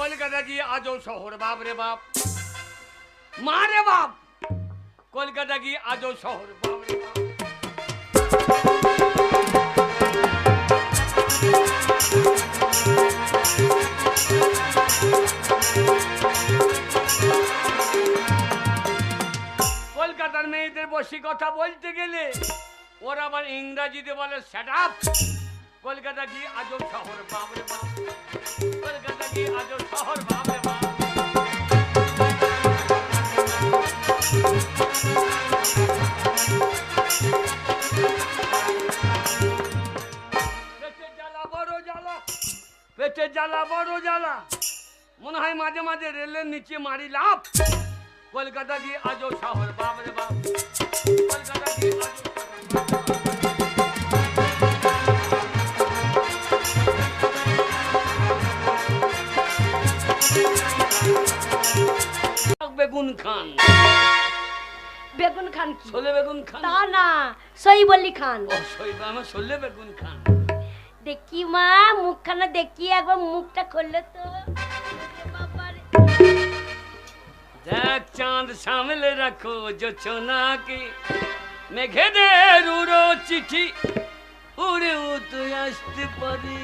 কলকাতা গিয়ে আজও শহর বাপ রে বাপ, মা রে বাপ, কলকাতা গিয়ে আজও শহর বাপ রে বাপ। কলকাতার মেয়েদের বসে কথা বলতে গেলে ওরা আবার ইংরাজিতে বলে শ্যাট আপ। কলকাতা গিয়ে আজও শহর বাপ রে বাপ, কলকাতা গিয়ে আজও শহর বাপ রে বাপ। পেটে জ্বালা বড় জ্বালা, পেটে জ্বালা বড় জ্বালা, মনে হয় মাঝে মাঝে রেলের নিচে মারি লাভ। কলকাতা গিয়ে আজও শহর বাপ রে বাপ, কলকাতা গিয়ে আজও বেগুন খান। বেগুন খান কি? ছোলে বেগুন খান? তা না, সই বললি খান। ও সই, আমার ছোলে বেগুন খান। দেখি মা, মুখখানা দেখি একবার, মুখটা খুললে তো। দেখ চাঁদ সামলে রাখো জোছনাকে, মেঘেদের উড়ো চিঠি উড়ে তুই আসতে পারি,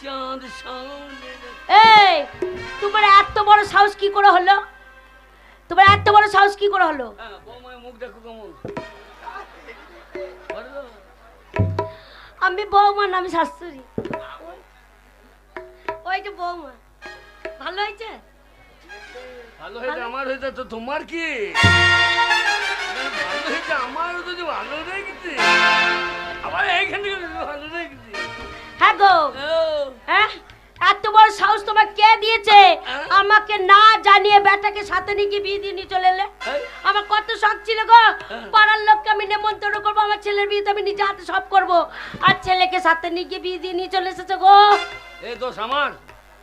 চাঁদ সামলে। এই, তোমার এত বড় সাহস কি করে হলো? তোমার এত বড় সাহস কি করে হলো? বৌমায় মুখ দেখো কেমন। আমি বৌমা না, আমি শাশুড়ি। ওই যে বৌমা। ভালো হয়েছে? ভালো হয়েছে আমার, হয়েছে তো তোমার কি? ভালো হয়েছে আমার, যদি ভালো রেখেছি আবার এইখান থেকে ভালো রেখেছি। হ্যাঁ গো, হ্যাঁ, এত বড় সাহস তোমার কে দিয়েছে? আমাকে না জানিয়ে বেটাকে সাথে নিয়ে গিয়ে বিয়ে দিয়ে নিয়ে চলে এলে। আমার কত শখ ছিল গো, পাড়ার লোককে আমি নেমন্তন্ন করবো, আমার ছেলের বিয়েতে আমি নিজে হাতে সব করবো, আর ছেলেকে সাথে নিয়ে গিয়ে বিয়ে দিয়ে নিয়ে চলে এসেছে গো। এই দোষ আমার।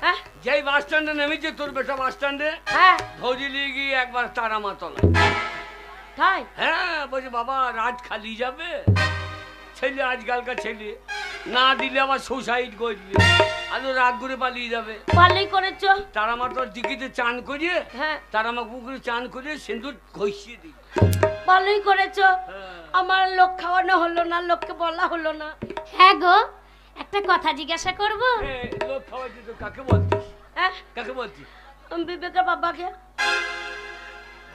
হ্যাঁ, যেই বাস স্ট্যান্ডে নেমেছে তোর বেটা বাস স্ট্যান্ডে, হ্যাঁ, ধৌজি নিয়ে গিয়ে একবার তারামাতলা। তাই? হ্যাঁ, বলছে বাবা রাত খালি যাবে। ছেলে আজকালকার ছেলে না দিলে আবার সুসাইড করবে, আলো রাত ঘুরে পালিয়ে যাবে। ভালোই করেছো। তারামাতলার দিঘিতে চান করিয়ে, হ্যাঁ, তারামা পুকুরে চান করিয়ে সিঁদুর ঘষিয়ে দিই। ভালোই করেছো। আমার লোক খাওয়ানো হলো না, লোককে বলা হলো না। হ্যাঁ গো, একটা কথা জিজ্ঞাসা করব? লোক খাওয়াইছি তো কাকে বলতিস? হ্যাঁ, কাকে বলতিস? বিবেকের বাবাকে,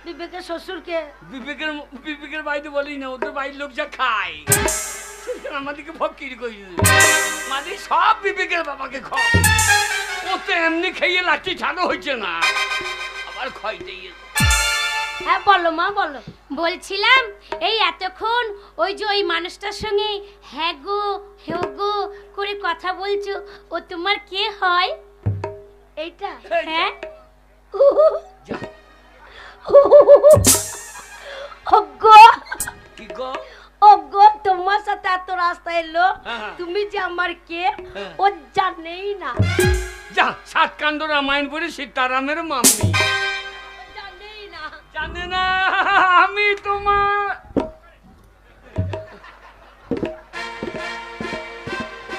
বিবেকের শ্বশুরকে। বিবেকের বাড়িতে বলি না, ওদের বাড়ির লোক যা খায় আমাদেরকে ফকির করি মানে সব বিবেকের বাবাকে খাও। ও তো এমনি খেয়ে লাঠি ছাড়ো হয়েছে না, আবার খাইতে গিয়েছে। হ্যাঁ বলো মা, বলো। বলছিলাম এই এতক্ষণ ওই যে ওই মানুষটার সঙ্গে হ্যাঁ গো হ্যাঁ গো করে কথা বলছো, ও তোমার কে হয়? এইটা? হ্যাঁ। যা। ওগো, কি গো? ওগো, তোমার সাথে এত রাস্তা এলো, হ্যাঁ। তুমি যে আমার কে হ্যাঁ। ও জানেই না। যা, সাতকান্ড রামায়ণ পড়ে সীতারামের মাম্মি জানেই না। জানে না আমি তোমার।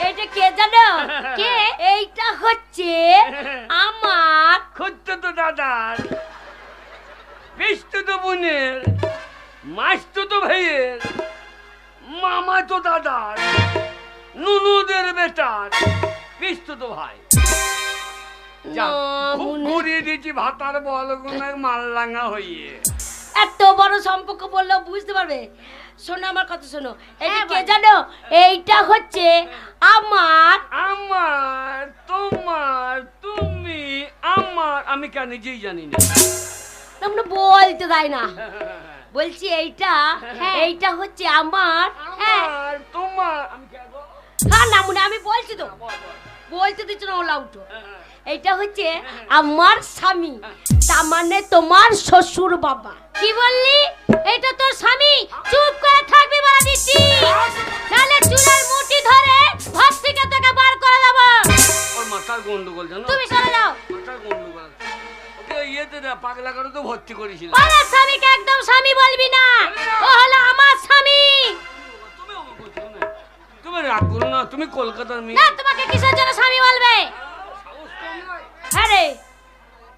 এইটা কে জানো? কে? এইটা হচ্ছে আমার খুঁজতো তো দাদার, পিসতো তো বোনের, মাসতো তো ভাইয়ের, মামা তো দাদার, নুনুদের বেটার, পিসতো তো ভাই। যা, খুব ঘুরিয়ে দিয়েছি ভাতার বলগুনের মাল্লাঙ্গা হইয়ে। এত বড় সম্পর্ক বললেও বুঝতে পারবে। শোনো আমার কথা শোনো। এইটা হ্যাঁ, কে বল। জানো? এইটা হচ্ছে আমার আমার, তোমার, তুমি, আমার, আমি কেন নিজেই জানি না। তোমরা বলতে দেয় না। বলছি এইটা, হ্যাঁ। এইটা হচ্ছে আমার। হ্যাঁ, আমার, তোমার, আমি কেন গো? হ্যাঁ না মনে, আমি বলছি তো, বলতে দিচ্ছ না, ওলা উঠো। এইটা হচ্ছে আমার স্বামী, তার মানে তোমার শ্বশুর বাবা। কি বললি? এটা তোর স্বামী? চুপ করে থাকবি বলে দিচ্ছি, নালে চুলের মুঠি ধরে ঘর থেকে তোকে বার করে দেব। ওর মাথার গন্ডগোল জানো? তুমি সরে যাও। মাথার গন্ডগোল। ওকে ইয়েতে না পাগলা করে তো ভর্তি করেছিল। ওর স্বামীকে একদম স্বামী বলবি না, ও হলো আমার স্বামী। তুমি আমাকে বলছো না। তুমি রাগ করো না, তুমি কলকাতার মেয়ে। না, তোমাকে কিসের জন্য স্বামী বলবে? সাহস কম নয়। হ্যাঁ রে,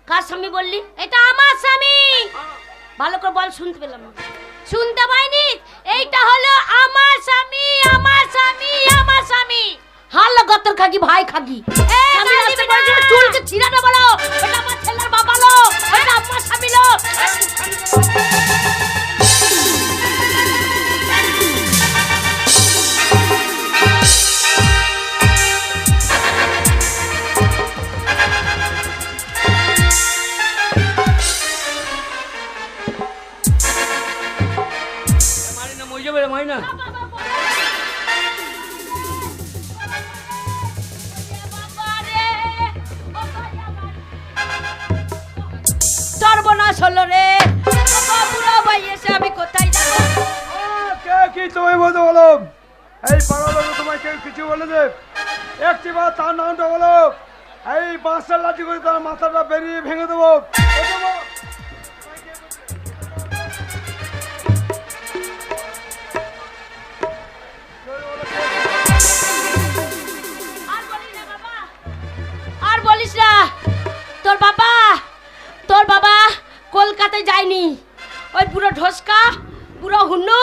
কার স্বামী বললি? এটা আমার স্বামী। ভালো করে বল, শুনতে পেলাম না। শুনতে পাইনি? এইটা হলো আমার স্বামী, আমার স্বামী, আমার স্বামী। হাল্লা গতর খাগি ভাই খাগি। স্বামী আসতে বলছিল চুলকে ছিঁড়ানো বলো। এটা আমার ছেলের বাবা লো, এটা আমার স্বামী লো। মারি না, মই যাবে রে, মারি না। সর্বনাশ হলো রে। বুড়ো ভাই এসে আমি কোথায় যাবো? কে কি তোমায় বলতে বলো? এই পাড়া লোক তোমায় কেউ কিছু বলেছে? একটি বার তার নামটা বলো। এই বাঁশটা লাঠি করে তার মাথাটা বেরিয়ে ভেঙে দেবো। আর বলিস না। তোর বাবা কলকাতায় যায়নি। ওই পুরো ঢোসকা, পুরো হুন্নু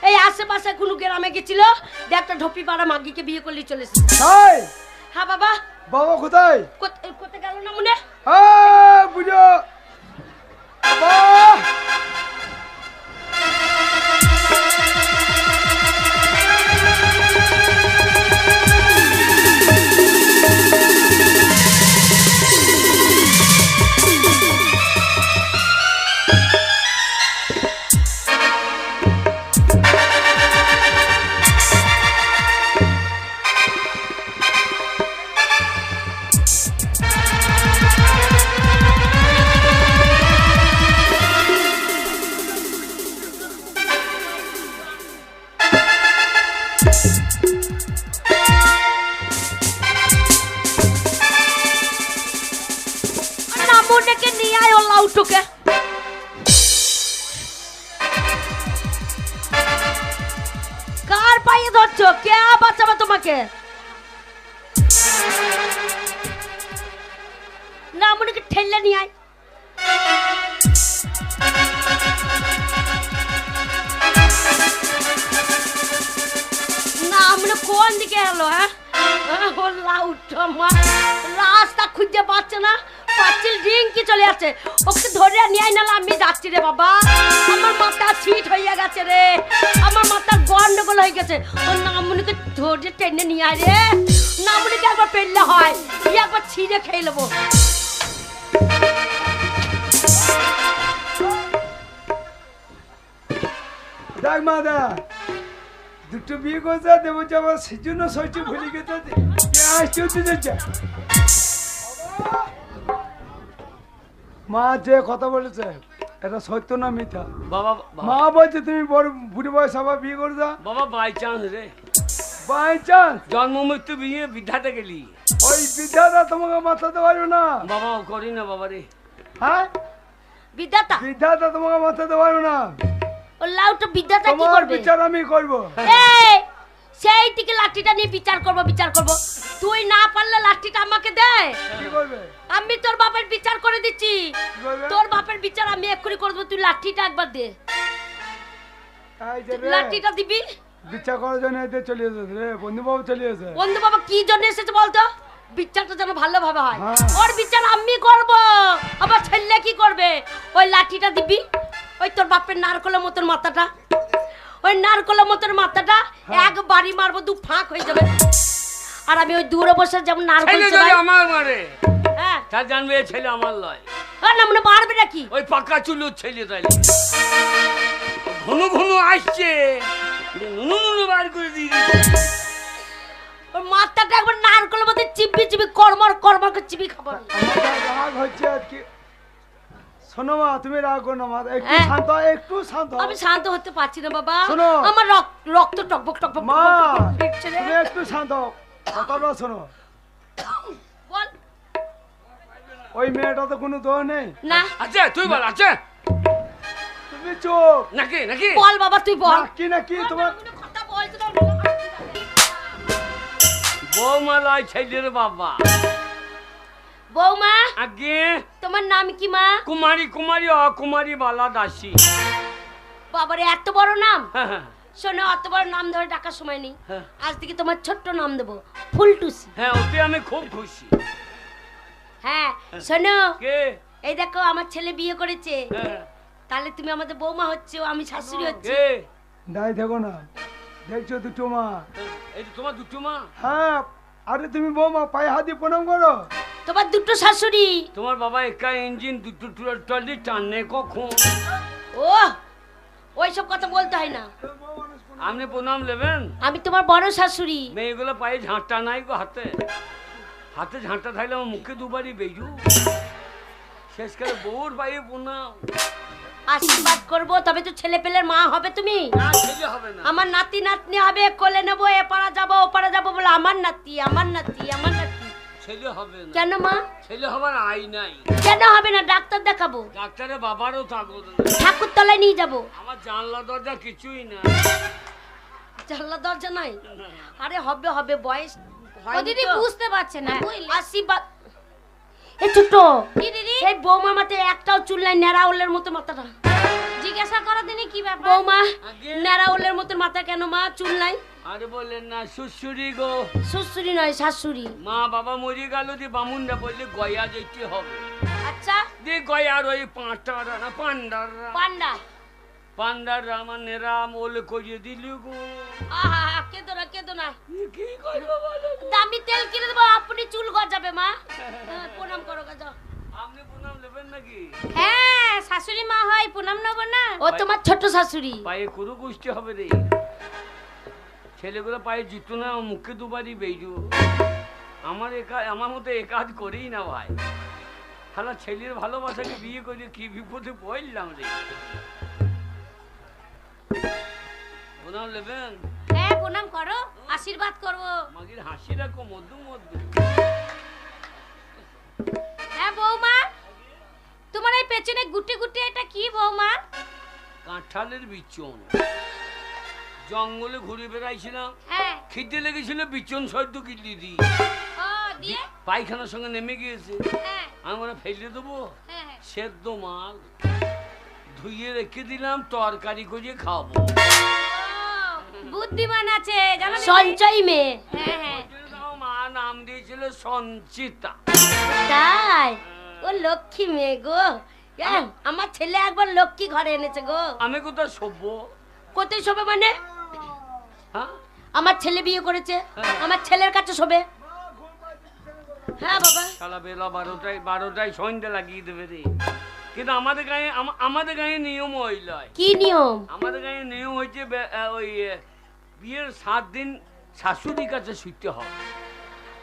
এই আশেপাশে কোনো গ্রামে গেছিল, দিয়ে একটা ঢপি পাড়া মাগিকে বিয়ে করলি চলে এসেছে। হাই হ্যাঁ বাবা। বাবা কোথায়? কোথায় গেল না মনে? বুঝো বাবা। নামুনেকে নিয়ে আয় ও লাউটুকে। কার পায়ে ধরছো? কে বাঁচাবে তোমাকে? নামুনেকে ঠেললে নিয়ে আয়। নামুনে কোন দিকে এলো? হ্যাঁ ও লাউটা মা রাস্তা খুঁজে পাচ্ছে না, পাচ্ছিল রিঙ্কি চলে আসছে। ওকে ধরে নিয়ে আয়, নাহলে আমি যাচ্ছি রে বাবা। আমার মাথা ছিট হয়ে গেছে রে, আমার মাথা গন্ডগোল হয়ে গেছে। ও নামুনিকে ধরে টেনে নিয়ে আয় রে। নামুনিকে একবার পেললে হয়, একবার ছিঁড়ে খেয়ে নেবো। দেখ মা দা, দুটো বিয়ে করছে দেবো যাবো, সেজন্য সহ্য ভুলে গেছে। মা যে কথা বলেছে এটা সত্য না মিথ্যা? বাবা মা বলছে তুমি বড় বুড়ি বয়স আবার বিয়ে করছো। বাবা বাই চান্স রে, বাই চান্স জন্ম মৃত্যু বিয়ে বিধাতে গেলি। ওই বিদ্যাটা তোমাকে মাথাতে পারবে না। বাবা করি না বাবা রে। হ্যাঁ বিদ্যাটা বিদ্যাটা তোমাকে মাথাতে পারবে না। ও লাউটা বিদ্যাটা কি তোমার করবে? বিচার আমি করবো। এই সেই থেকে লাঠিটা নিয়ে বিচার করব। তুই না পারলে লাঠিটা আমাকে দে। কি করবে? আমি তোর বাপের বিচার করে দিচ্ছি। কি করবে? তোর বাপের বিচার আমি এক্ষুনি করে দেবো। তুই লাঠিটা একবার দে। এই যে রে, লাঠিটা দিবি। বিচার করার জন্য এদের চলে এসেছে রে, বন্ধু বাবু চলে এসেছে। বন্ধু বাবা কি জন্য এসেছে বলতো? বিচারটা যেন ভালোভাবে হয়। হ্যাঁ। ওর বিচার আমি করব। আবার ছেলে কি করবে? ওই লাঠিটা দিবি। ওই তোর বাপের নারকলের মতন মাথাটা, ওই নারকলের মতন মাথাটা এক বাড়ি মারবো, দু ফাঁক হয়ে যাবে। আর আমি ওই দূরে বসে যেমন নারকল ছেলে চড়াই। যদি আমার মারে, হ্যাঁ তা জানবে এ ছেলে আমার লয়। আর না মানে মারবে নাকি? ওই পাকা চুলুর ছেলে তাইলে ঘন ঘন আসছে, নুনু নুনু বার করে দিয়ে দিচ্ছে। ওর মাথাটা একবার নারকলের মধ্যে চিপি চিপি কর্মর করে চিপি খাবো। আমার রাগ হচ্ছে আজকে। শোনো মা, তুমি রাগ করো না মা, একটু হ্যাঁ। শান্ত হও, একটু শান্ত হও। আমি শান্ত হতে পারছি না বাবা। শোনো। আমার রক্ত টকবক টকবক মা ফিরছে রে। তুমি একটু শান্ত হও, কথাটা শোনো। বল। ওই মেয়েটা তো কোনো দোষ নেই। না আছে তুই বল, আছে তুমি চোখ নাকি নাকি বল বাবা, তুই বল। নাকি নাকি তোমার কথা বলতে দাও। বৌমা লয় ছেলের বাবা। বৌমা আগে তোমার নাম কি মা? কুমারী কুমারী অকুমারী বালা দাসী। বাবারে এত বড় নাম। হ্যাঁ, হ্যাঁ, শোনো, অত বড় নাম ধরে ডাকার সময় নেই। হ্যাঁ। আজ থেকে তোমার ছোট্ট নাম দেবো, ফুলটুসি। হ্যাঁ, ওতে আমি খুব খুশি। হ্যাঁ শোনো, কে? এই দেখো আমার ছেলে বিয়ে করেছে, হ্যাঁ, তাহলে তুমি আমাদের বৌমা হচ্ছে, আমি শাশুড়ি হচ্ছে। কে? দাই দেখো না, দেখছো দুটো মা। এই তো তোমার দুটো মা। হ্যাঁ, আরে তুমি বৌমা পায়ে হাত দিয়ে প্রণাম করো। তোমার দুটো শাশুড়ি। তোমার বাবা একা ইঞ্জিন দুটো টলি টানে কখন? ও ওইসব কথা বলতে হয় না, আপনি প্রণাম নেবেন? আমি তোমার বড় শাশুড়ি। মেয়েগুলো পায়ে ঝাঁটা নাই গো, হাতে হাতে ঝাঁটা থাকলে আমার মুখে দুবারই বেজু। শেষকালে বউর পায়ে প্রণাম। আশীর্বাদ করবো, তবে তো ছেলে পেলের মা হবে তুমি। না, ছেলে হবে না। আমার নাতি নাতনি হবে, কোলে নেবো, এ পাড়া যাবো ও পাড়া যাবো বলে আমার নাতি আমার নাতি আমার নাতি। ছেলে হবে না। কেন মা? ছেলে হবার আই নাই। কেন হবে না? ডাক্তার দেখাবো, ডাক্তারের বাবারও থাকবো না। ঠাকুর তলায় নিয়ে যাবো। আমার জানলা দরজা কিছুই না। জানলা দরজা নাই? আরে হবে হবে, বয়স ও দিদি বুঝতে পারছে না, বুঝলি? আশীর্বাদ। এ ছোট, কি দিদি? এই বৌমা মাথায় একটাও চুল নাই, নেড়াউলের মতো মাথাটা। জিজ্ঞাসা করো দিনি কি ব্যাপার? বৌমা আগে? নেড়াউলের মতো মাথা কেন মা, চুল নাই? আরে বললেন না শ্বশুরি গো। শ্বশুরি নয়, শাশুড়ি। মা বাবা মরে গেল দিয়ে বামুনরা বললে গয়া যেতে হবে। আচ্ছা, দিয়ে গয়ার ওই পাঁটারা না পান্ডাররা পান্ডা। পান্ডাররা আমার নেরাম ওলে করিয়ে দিল গো। আহা, কেঁদো না কেঁদো না, কি করবো বলো? দামি তেল কিনে দেবো, আপনি চুল গজাবে মা। হ্যাঁ, প্রণাম করো, গজা। আপনি প্রণাম নেবেন নাকি? হ্যাঁ, শাশুড়ি মা হয়, প্রণাম নেবো না? ও তোমার ছোট শাশুড়ি। পায়ে কুরু গোষ্ঠী হবে রে। ছেলেগুলো পায়ে জুতো না, আমার মুখে দুবারই বেজু। আমার মতো এ কাজ করেই না ভাই। খালা ছেলের ভালোবাসাকে বিয়ে করে কি বিপদে পড়লাম রে। প্রণাম নেবেন? হ্যাঁ, প্রণাম করো, আশীর্বাদ করবো। মাগির হাসি রাখো মধু মধু। হ্যাঁ বৌমা, তোমার এই পেছনে গুটি গুটি এটা কি বৌমা? কাঁঠালের বিচন। জঙ্গলে ঘুরে বেড়াইছিলাম, হ্যাঁ। খিদে লেগেছিল, বিচন সদ্য কিনলি দি ও দিয়ে? পায়খানার সঙ্গে নেমে গিয়েছে। হ্যাঁ আমি মনে ফেলে দেবো, হ্যাঁ হ্যাঁ। সেদ্ধ মাল ধুইয়ে রেখে দিলাম, তরকারি করে খাবো। ও, বুদ্ধিমান আছে জানো দিদি? সঞ্চয় মেয়ে। হ্যাঁ হ্যাঁ। মা নাম দিয়েছিল সঞ্চিতা। তাই? ও লক্ষ্মী মেয়ে গো। আমার ছেলে একবার লক্ষ্মী ঘরে এনেছে গো। আমি কোথায় সভ্য? কোথায় শোবে মানে? হ্যাঁ, আমার ছেলে বিয়ে করেছে, হ্যাঁ। আমার ছেলের কাছে শোবে। হ্যাঁ বাবা। সালা বেলা 12টায় সন্ধ্যা লাগিয়ে দেবে রে। কিন্তু আমাদের গায়ে নিয়ম হইল। কি নিয়ম? আমাদের গায়ে নিয়ম হয়েছে ওই বিয়ের 7 দিন শাশুড়ির কাছে শুতে হবে।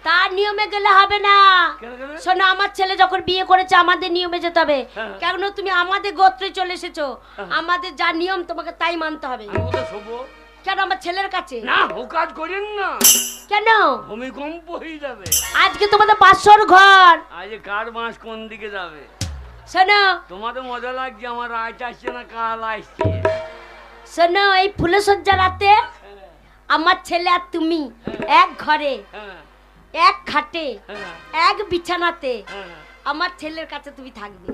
তার নিয়মে গেলে হবে না। কেন কেন? শোনো, আমার ছেলে যখন বিয়ে করেছে আমাদের নিয়মে যেতে হবে। হ্যাঁ। কেন তুমি আমাদের গোত্রে চলে এসেছো, হ্যাঁ। আমাদের যা নিয়ম তোমাকে তাই মানতে হবে। আমি কোথায় শোবো? কেন আমার ছেলের কাছে? না, ও কাজ করেন না, কেন? ভূমিকম্প হয়ে যাবে। আজকে তোমাদের 500 ঘর। আজ কার মাস কোন দিকে যাবে? শোনো তোমাদের মজা লাগছে, আমার রাত আসছে না, কাল আসছে। শোনো, এই ফুলসজ্জা রাতে আমার ছেলে আর তুমি এক ঘরে, হ্যাঁ, এক খাটে, হ্যাঁ, এক বিছানাতে হ্যাঁ। আমার ছেলের কাছে তুমি থাকবে।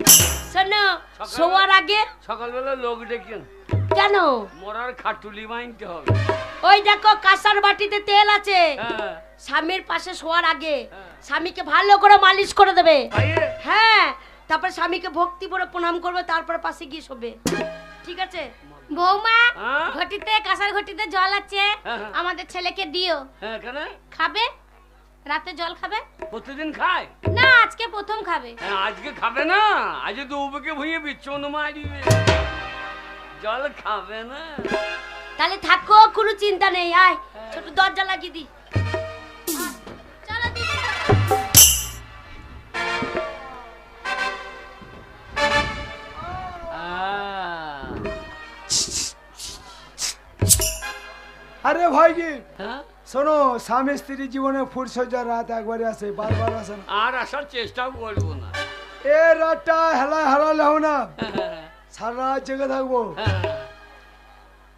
শোনো, সকালে- শোয়ার আগে সকালবেলা লোক ডেকেন, কেন? মরার খাটুলি বাঁধতে হবে। ওই দেখো কাঁসার বাটিতে তেল আছে, হ্যাঁ, স্বামীর পাশে শোয়ার আগে হ্যাঁ। স্বামীকে ভালো করে মালিশ করে দেবে। ভাইয়ে, হ্যাঁ, তারপর স্বামীকে ভক্তি করে প্রণাম করবে, তারপর পাশে গিয়ে শোবে। ঠিক আছে? বৌমা, হ্যাঁ? ঘটিতে কাঁসার ঘটিতে জল আছে, হ্যাঁ, হ্যাঁ। আমাদের ছেলেকে দিও। হ্যাঁ, কেন? খাবে, রাতে জল খাবে প্রতিদিন খায়? না, আজকে প্রথম খাবে। হ্যাঁ, আজকে খাবে না, আজ তো উবকে ভুঁয়ে বিচ্ছন মারিবে, জল খাবে না। তাহলে থাকো, কোনো চিন্তা নেই। আয়, ছোট দরজা লাগিয়ে দি। চলো দিদি। আরে ভাই কি হ্যাঁ, শোনো, স্বামী স্ত্রী জীবনে ফুলসজ্জার রাত একবারে আসে, বারবার আসে না। আর আসার চেষ্টাও করবো না। এ রাতটা হারালে হো না, হ্যাঁ, সারা রাত জেগে থাকবো। হ্যাঁ,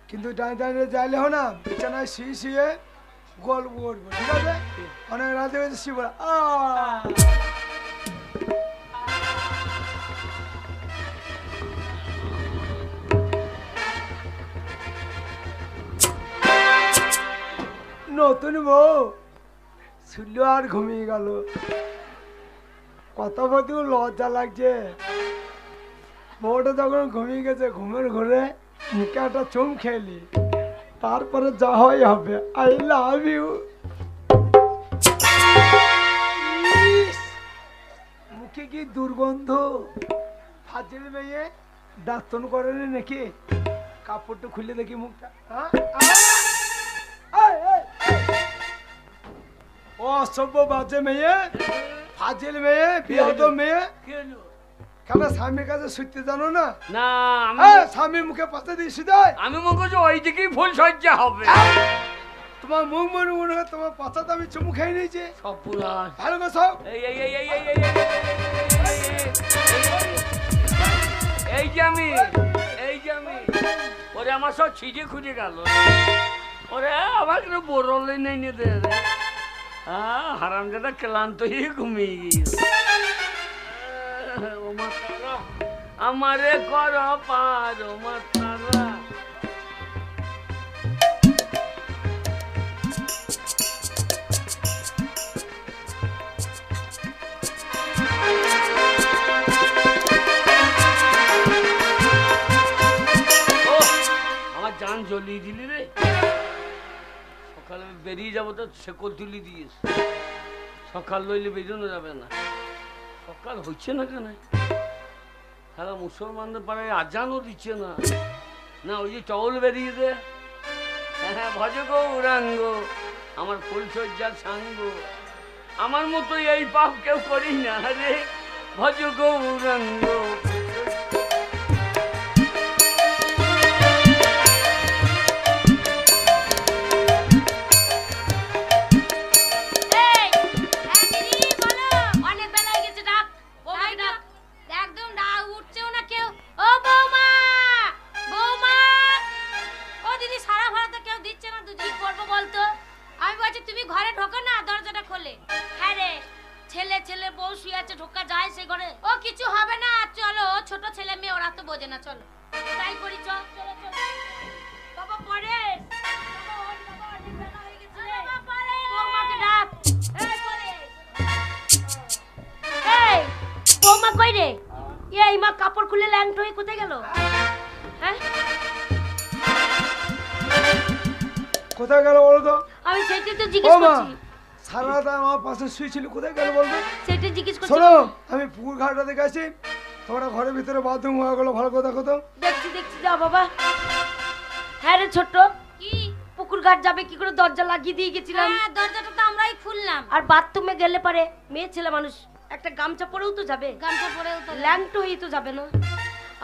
কিন্তু দাঁড়িয়ে যাইলে হো না, বিছানায় শুয়ে গল্প করবো, ঠিক আছে? অনেক রাতে হয়েছে শিবরা নতুন বউ শুনলো আর ঘুমিয়ে গেল। কথা বলতে লজ্জা লাগছে। বউটা যখন ঘুমিয়ে গেছে, ঘুমের ঘরে মুখে একটা চুম খেলি, তারপরে যা হয় হবে। I love you. মুখে কি দুর্গন্ধ! ফাজিল মেয়ে, দাঁতন করেনি নাকি? কাপড়টা খুলে দেখি মুখটা। ও অসভ্য বাজে মেয়ে, ফাজিল মেয়ে, বিয়াদ মেয়ে। কি হলো? কেন স্বামীর কাছে শুতে জানো না? না স্বামী মুখে পাতে দিয়েছি দেয়। আমি মনে করছি ওই দিকেই ফুল সজ্জা হবে। তোমার মুখ মনে মনে হয় তোমার পাতাতে আমি চুমু খেয়ে নিয়েছি। সব পুরান। ভালো করে সব। এই যে আমি ওরে আমার সব ছিঁড়ে খুঁজে গেল। ওরে আমার কিন্তু বরলে নেই নে দে রে। হারামজাদা ক্লান্ত হয়ে ঘুমিয়ে গিয়েছে। ও মা তারা আমারে কর পার, ও মা তারা। জান জ্বলিয়ে দিলি রে। সকালে বেরিয়ে যাবো তো শেকল তুলি দিয়েছ। সকাল লইলে বেরোনো যাবে না। সকাল হচ্ছে না কেন? সারা মুসলমানদের পাড়ায় আজানও দিচ্ছে না। না ওই যে চল বেরিয়ে দে। হ্যাঁ ভজ গৌরাঙ্গ আমার ফুলসজ্জার সাঙ্গ। আমার মতো এই পাপ কেউ করি না রে। ভজ গৌরাঙ্গ। কাপড় খুলে ল্যাংট হয়ে কোথায় গেল? হ্যাঁ কোথায় গেল বলো তো? আমি সেটাই তো জিজ্ঞেস করছি। সারা রাত আমার পাশে শুয়েছিল, কোথায় গেল বলতো? সেটাই জিজ্ঞেস করছি। শোনো, আমি পুকুর ঘাটটা দেখে আসি। তোমরা ঘরের ভিতরে বাথরুম হয়ে গেলো, ভালো করে দেখো তো। দেখছি যা বাবা। হ্যাঁ রে ছোট্ট, কি পুকুর ঘাট যাবে কি করে? দরজা লাগিয়ে দিয়ে গেছিলাম। হ্যাঁ দরজাটা তো আমরাই খুললাম। আর বাথরুমে গেলে পারে মেয়ে ছেলে মানুষ একটা গামছা পরেও তো যাবে। গামছা পরেও তো ল্যাংট হয়েই তো যাবে না।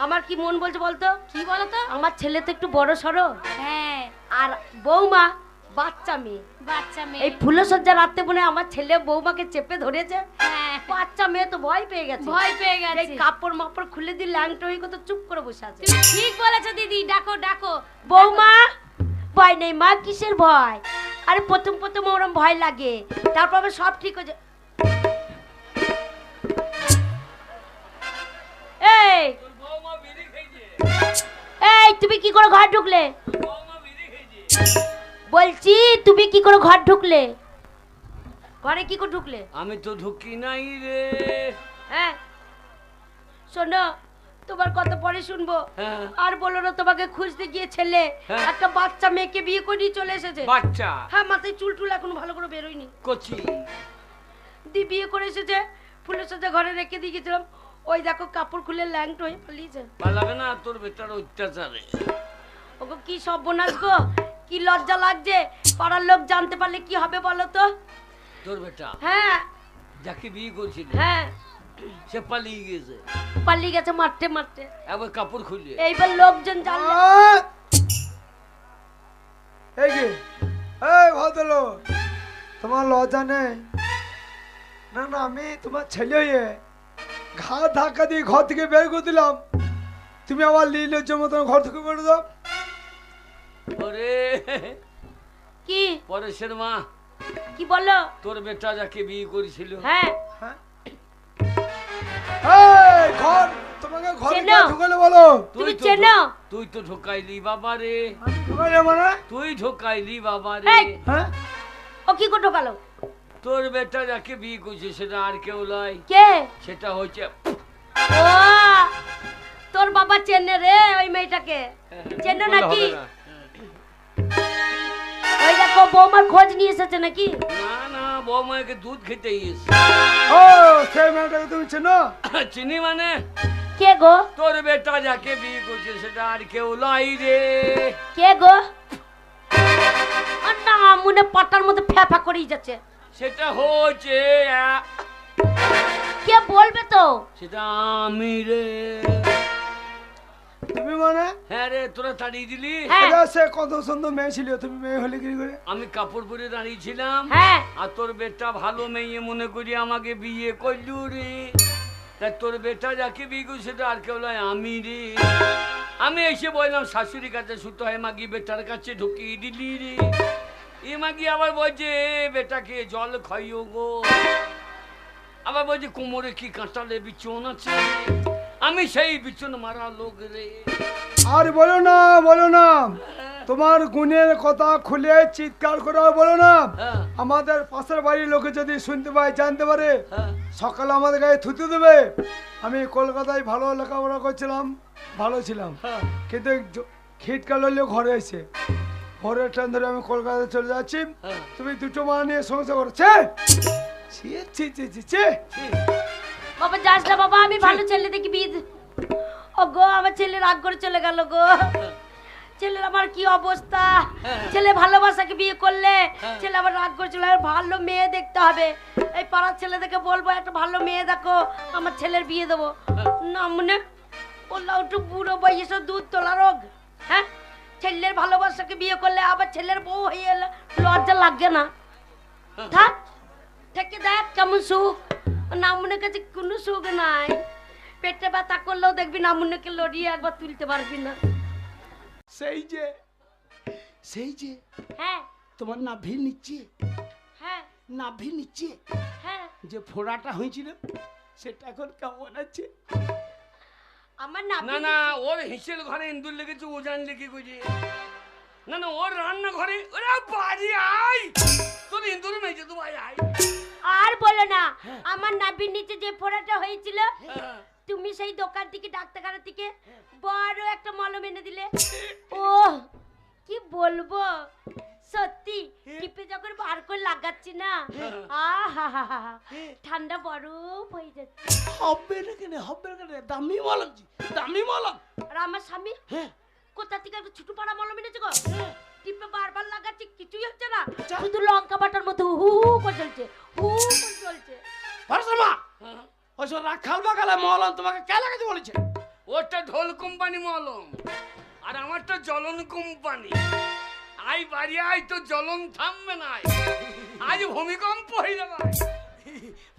আমার কি মন বলছে বলতো? কি বলতো? আমার ছেলে তো একটু বড় সড়ো। হ্যাঁ আর বৌমা বাচ্চা মেয়ে। বাচ্চা মেয়ে। এই ফুলসজ্জা রাতে মনে হয় আমার ছেলে বৌমাকে চেপে ধরেছে। হ্যাঁ বাচ্চা মেয়ে তো ভয় পেয়ে গেছে। ভয় পেয়ে গেছে। এই কাপড় মাপড় খুলে দিয়ে ল্যাংট হয়ে কত চুপ করে বসে আছে। তুমি ঠিক বলেছো দিদি। ডাকো ডাকো। বৌমা ভয় নেই মা, কিসের ভয়? আরে প্রথম ওরম ভয় লাগে, তারপর আবার সব ঠিক হয়ে যায়। এই এই তুমি কি করে ঘর ঢুকলে? বলছি তুমি কি করে ঘর ঢুকলে? ঘরে কি করে ঢুকলে? আমি তো ঢুকি নাই রে। হ্যাঁ শোনো, তোমার কথা পরে শুনবো। হ্যাঁ। আর বলো না, তোমাকে খুঁজতে গিয়ে ছেলে হ্যাঁ। একটা বাচ্চা মেয়েকে বিয়ে করে নিয়ে চলে এসেছে। বাচ্চা? হ্যাঁ, মাথায় চুল টুল এখনো ভালো করে বেরোয়নি। কচি দি বিয়ে করে এসেছে, ফুলের সাথে ঘরে রেখে দিয়ে গেছিলাম। ওই দেখো কাপড় খুলে ল্যাংট হয়ে পালিয়েছে। পালাবে না তোর বেটার অত্যাচারে। ওগো কি সর্বনাশ গো, কি লজ্জা লাগছে। পাড়ার লোক জানতে পারলে কি হবে বলো তো? তোর বেটা? হ্যাঁ। যাকে বিয়ে করছিল হ্যাঁ সে পালিয়ে গেছে। পালিয়ে গেছে মারতে। এবার কাপড় খুলে এইবার লোকজন জানলে। এই কি এই ভদ্রলোক, তোমার লজ্জা নেই? না আমি তোমার ছেলে হয়ে ঘাট ধাক্কা দিয়ে ঘর থেকে বের করে দিলাম, তুমি আমার লিলজ্জের মতন ঘর থেকে বেরো দাও। ওরে কি পরেশের মা, কি বলো? তোর বেটা যাকে বিয়ে করেছিল, হ্যাঁ এই ঘর তোমাকে ঘরে কে ঢুকালে বলো? তুমি চেনো? তুই তো ঢোকাইলি বাবা রে। ঢুকাইলে মানে? তুই ঢোকাইলি বাবা রে। হ্যাঁ ও কি করে ঢোকালো? তোর বেটা যাকে বিয়ে করছে সেটা আর কেউ নয়, কে? সেটা হচ্ছে ও তোর বাবা চেনে রে ওই মেয়েটাকে, চেনে নাকি? ওই দেখো বৌমার খোঁজ নিয়ে এসেছে নাকি? না না, বৌমাকে দুধ খেতে এসে। ও সেই মেয়েটাকে তুমি চেনো? চিনি মানে? কে গো? তোর বেটা যাকে বিয়ে করছে সেটা আর কেউ নয় রে। কে গো? না মনে পাটার মধ্যে ফ্যাফা করেই যাচ্ছে। সেটা হচ্ছে কে বলবে তো? সেটা আমি রে। তুমি মানে? হ্যাঁ রে, তোরা তাড়িয়ে দিলি। হ্যাঁ। আরে সে কত সুন্দর মেয়ে ছিল, তুমি মেয়ে হলে কি করে? আমি কাপড় পরে দাঁড়িয়েছিলাম, হ্যাঁ। আর তোর বেটা ভালো মেয়ে মনে করি আমাকে বিয়ে করলু রে। তাই তোর বেটা যাকে বিয়ে করছে সেটা আর কেউ নয়, আমি রে। আমি এসে বললাম শাশুড়ির কাছে শুতে হয়, মাগি বেটার কাছে ঢুকিয়ে দিলি রে। এ মাগি আবার বলছে বেটাকে জল খাইও গো, আবার বলছে কোমরে কি কাঁটালে বিছন আছে। আমি সেই বিছন মারা লোক রে। আর বলো না, বলো না, তোমার গুণের কথা খুলে চিৎকার করে বলো না। হ্যাঁ, আমাদের পাশের বাড়ির লোকে যদি শুনতে পায়, জানতে পারে, হ্যাঁ। সকালে আমাদের গায়ে থুতু দেবে। আমি কলকাতায় ভালো লেখাপড়া করছিলাম, ভালো ছিলাম, কিন্তু খিটকাল হলেও ঘরে এসে ভোরের ট্রেন ধরে আমি কলকাতায় চলে যাচ্ছি। তুমি দুটো মা নিয়ে সংসার করছে। বাবা যাস না বাবা, আমি ভালো ছেলে দেখি বিয়ে। ও গো আমার ছেলে রাগ করে চলে গেল গো। ছেলের আমার কি অবস্থা, ছেলে ভালোবাসাকে বিয়ে করলে ছেলে আবার রাগ করে চলে। ভালো মেয়ে দেখতে হবে, এই পাড়ার ছেলেদেরকে বলবো একটা ভালো মেয়ে দেখো, আমার ছেলের বিয়ে দেবো। না মনে বললাম একটু বুড়ো বয়সে দুধ তোলা রোগ। হ্যাঁ, ছেলের ভালোবাসাকে বিয়ে করলে আবার ছেলের বউ হয়ে এলে লজ্জা লাগবে না? থাক থেকে দেখ কেমন সুখ। নামুনের কাছে কোনো সুখ নাই, পেটে ব্যথা করলেও দেখবি নামুনকে লড়িয়ে একবার তুলতে পারবি না। সেই যে সেই যে হ্যাঁ তোমার নাভি নিচে, হ্যাঁ নাভি নিচে হ্যাঁ, যে ফোড়াটা হয়েছিল সেটা এখন কেমন আছে? আমার না না না, ওর হিসেল ঘরে ইন্দুর লেগেছে, ও জানলে কি করে? না না, ওর রান্না ঘরে। ওরে বাড়ি আয়, তোর ইন্দুর মেজে তো ভাই আয়। আর বলো না, আমার নাভির নিচে যে ফোড়াটা হয়েছিল হ্যাঁ। তুমি সেই দোকান থেকে ডাক্তারখানা থেকে বড় একটা মলম এনে দিলে। ও কি বলবো, সত্যি টিপে যখন বার করে লাগাচ্ছি না, আহা ঠান্ডা বরফ হয়ে যাচ্ছে। হবে না কেন, হবে না কেন, দামি মলম, দামি মলম। আর আমার স্বামী হ্যাঁ কোথা থেকে একটা ছোট পাড়া মলম এনেছে গো, টিপে বারবার লাগাচ্ছি কিছুই হচ্ছে না, আচ্ছা। শুধু লঙ্কা বাটার মতো হু হু করে চলছে, হু করে চলছে। পরশমা ওইসব রাখাল বাগালে মলম তোমাকে কে লাগাতে বলেছে? ওরটা ঢোল কোম্পানি মলম, আর আমারটা জ্বলন কোম্পানি। আই বাড়ি আয়, তো জ্বলন থামবে না, আজ ভূমিকম্প হয়ে যাবে।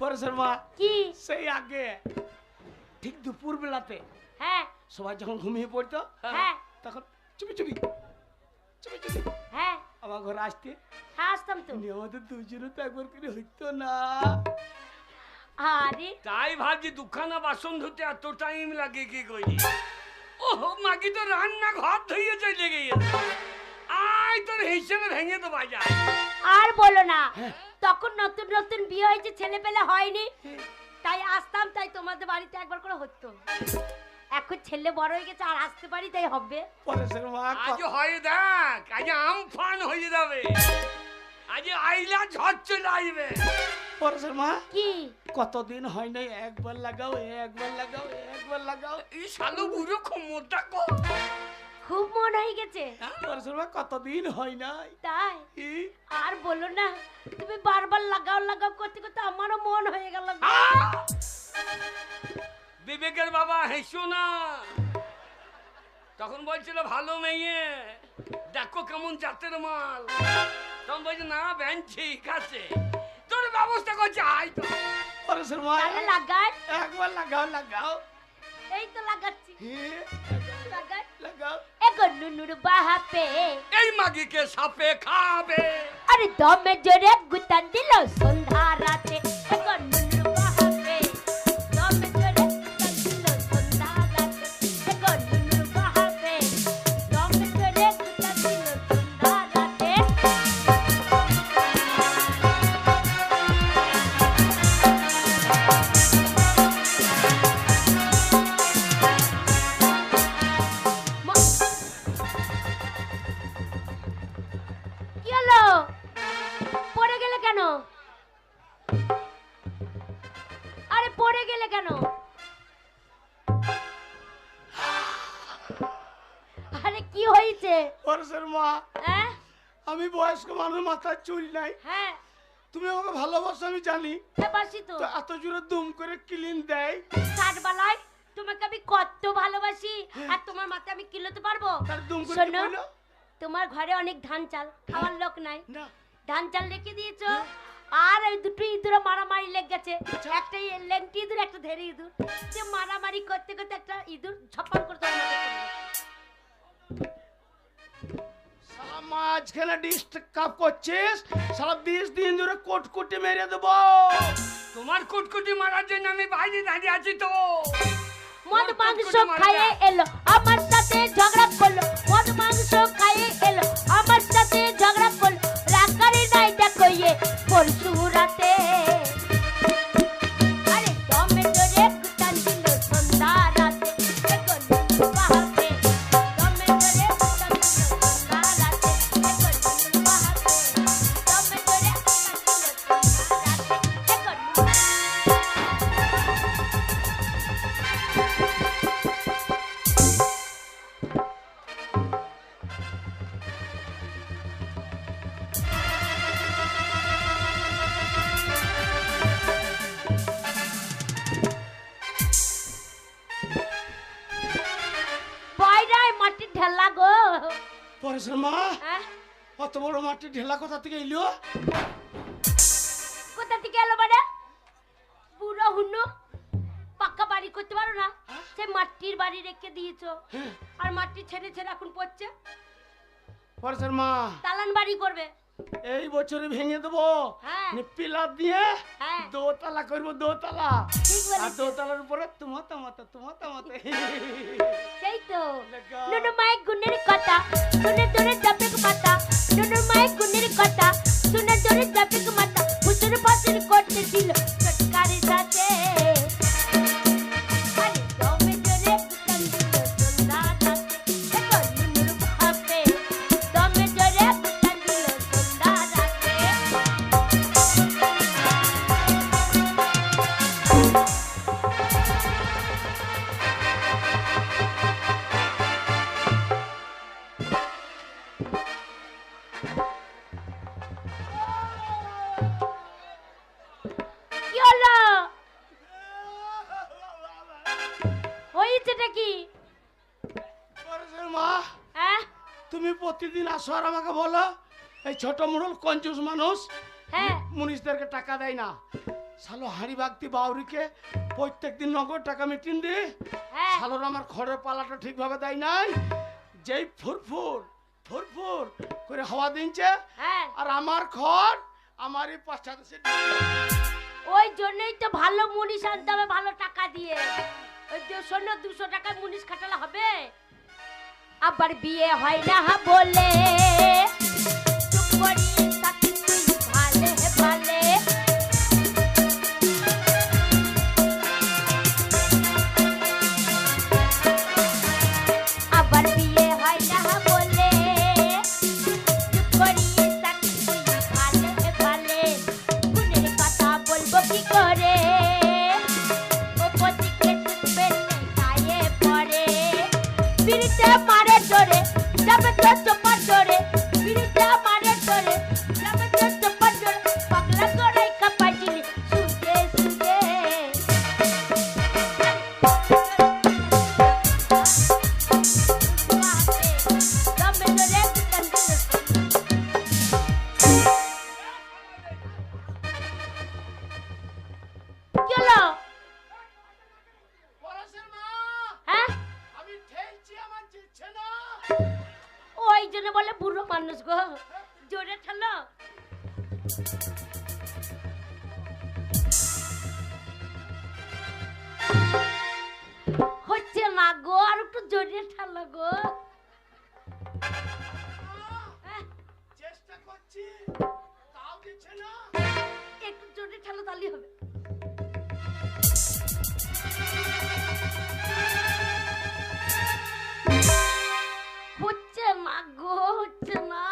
পরশমা কি? সেই আগে ঠিক দুপুর বেলাতে হ্যাঁ সবাই যখন ঘুমিয়ে পড়তো হ্যাঁ তখন চুপি চুপি চুপি চুপি হ্যাঁ আমার ঘরে আসতে। হ্যাঁ আসতাম তো। আমাদের দুজনে তো একবার করে হইতো না। আরে তাই ভাবছি দুখানা বাসন ধুতে এত টাইম লাগে কি করি? ও মাগি তো রান্না ঘর ধুয়ে চলে গিয়েছে। আয় তোর হিসেবে ভেঙে তো বাজায়। আর বলো না, তখন নতুন নতুন বিয়ে হয়েছে, ছেলে পেলে হয়নি, তাই আসতাম, তাই তোমাদের বাড়িতে একবার করে হতো। এখন ছেলে বড় হয়ে গেছে আর আসতে পারি, তাই হবে। পরশমা আজ হয় দেখ, আজ আমফান হয়ে যাবে, আজ আইলা ঝড় চলে আসবে। পরশমা কি কতদিন হয় নাই, একবার লাগাও, একবার লাগাও, একবার লাগাও। এই শালু বুড়ো ক্ষমতা কো। খুব মন হয়ে গেছে, পরশমা কতদিন হয় নাই। তাই ই, আর বলো না, তুমি বারবার লাগাও লাগাও করতে করতে আমারও মন হয়ে গেল। বিবেকের বাবা হেসো না, তখন বলছিল ভালো মেয়ে, দেখো কেমন জাতের মাল। তখন বলছে না ব্যান ঠিক আছে, তোর ব্যবস্থা করছে। আয় তো পরশমা তাহলে লাগাই, একবার লাগাও, লাগাও। এই তো লাগাচ্ছি, ই, লাগাই। লাগাও। এগো নুনুর বাহাপে এই মাগিকে সাপে খাবে। আরে দমে জোরে গুতান দিল সন্ধ্যা রাতে। এগো নুনুর বাহাপে দমে জোরে গুতান দিল সন্ধ্যা রাতে। এগো নুনুর বাহাপে দমে জোরে গুতান দিল সন্ধ্যা রাতে। হয়েছে? পরেশের মা, হ্যাঁ আমি বয়স্ক মানুষ, মাথার চুল নাই। হ্যাঁ তুমি আমাকে ভালোবাসো আমি জানি, বাসি তো। তো এত জোরে দুম করে ক্লিন দেয়। ষাটবেলায় তোমাকে আমি কত ভালোবাসি, আর তোমার মাথায় আমি কিলোতে পারবো? তার দুম করে কি শোনো, বললো? তোমার ঘরে অনেক ধান চাল, খাওয়ার লোক নাই, না ধান চাল রেখে দিয়েছো, আর ওই দুটো ইঁদুরে মারামারি লেগে গেছে। একটা লেংটি ইঁদুর, একটা ধেরে ইঁদুর, যে মারামারি করতে করতে একটা ইঁদুর ঝপান করে তোমার মাথায় পড়ে গেছে। সারা মাঝখানে ডিস্টার্ব করছিস, সারা 20 দিন ধরে কোটকুটি মেরে দেবো। তোমার কুটকুটি মারার জন্য আমি বাইরে দাঁড়িয়ে আছি তো। মদ মাংস খাইয়ে এলো আমার সাথে ঝগড়া করলো, মদ মাংস খাইয়ে এলো আমার সাথে ঝগড়া করলো, রাগারি নাই দেখো ইয়ে পরশু রাতে। আরে দমে জোরে কুটান দিল সন্ধ্যা রাতে, দেখো নুনু বাহাতে। দমে জোরে কুটান দিল সন্ধ্যা রাতে, দেখো নুনু বাহাতে। দমে জোরে কুটান দিল সন্ধ্যা রাতে, দেখো নুনু। বয়রাই মাটির ঢেলা গো। পরেশের মা, হ্যাঁ অত বড় মাটির ঢেলা কোথা থেকে এলো? কোথা থেকে এলো মানে? বুড়ো হুন্নু পাকা বাড়ি করতে পারো না, সে মাটির বাড়ি রেখে দিয়েছো, আর মাটি ছেড়ে ছেড়ে এখন পড়ছে। পরেশের মা, দালান বাড়ি করবে? এই বছরে ভেঙে দেবো, হ্যাঁ পিলার দিয়ে হ্যাঁ দোতলা করবো, দোতলা। ঠিক আর বলেছো। দোতলার উপরে তোমাতে সেই তো দেখা। নুনু মায়ের গুণের কথা শুনে জোরে জাপে মাথা, নুনু মায়ের গুণের কথা শুনে জোরে জাপে মাথা, হুজুর ফাসির করতে দিল চটকারে সাথে। আরে দমে জোরে কুটান দিল সন্ধ্যা রাতে, দেখো নুনুর ভাবে। দমে জোরে কুটান দিল সন্ধ্যা রাতে। কি হলো? হয়েছেটা কি? পরেশের মা, হ্যাঁ তুমি প্রতিদিন আসো আর আমাকে বলো এই ছোট মোড়ল কঞ্জুস মানুষ, হ্যাঁ মুনিশদেরকে টাকা দেয় না। শালো হাড়ি বাগতি বাউরিকে প্রত্যেকদিন নগদ টাকা মিটিন দি, হ্যাঁ শালোর আমার খড়ের পালাটা ঠিকভাবে দেয় নাই, যেই ফুরফুর ফুরফুর করে হাওয়া দিনছে, হ্যাঁ আর আমার খড় আমারই পশ্চাতে সে। ওই জন্যই তো ভালো মুনিশ আনতে হবে, ভালো টাকা দিয়ে। ওই 200 টাকা মুনিশ খাটালে হবে? আবার বিয়ে হয় না বলে চুপ করি থাকি তুই ভালে ভালে। আবার বিয়ে হয় না বলে চুপ করি থাকি তুই ভালে ভালে। গুণের কথা বলবো কি করে, ও পতিকে টুকবে গায়ে পড়ে। বিড়িতে মারে জোরে যাবে তো চোপার জোরে, বিড়িতে মারে জোরে যাবে তো চোপার জোরে। পাগলা করে কাপাইছিলি সুদে সুদে। দমে জোরে কুটান দিল। কি হলো? পরেশের মা, হ্যাঁ আমি ঠেলছি, আমার জিতছে না। ওই জন্য বলে বুড়ো মানুষ গো, জোরে ঠেলো। হচ্ছে না গো, আর একটু জোরে ঠেলো গো। হ্যাঁ, চেষ্টা করছি, তাও দিচ্ছে না। একটু জোরে ঠেলো তাহলেই হবে। হচ্ছে না গো, হচ্ছে না।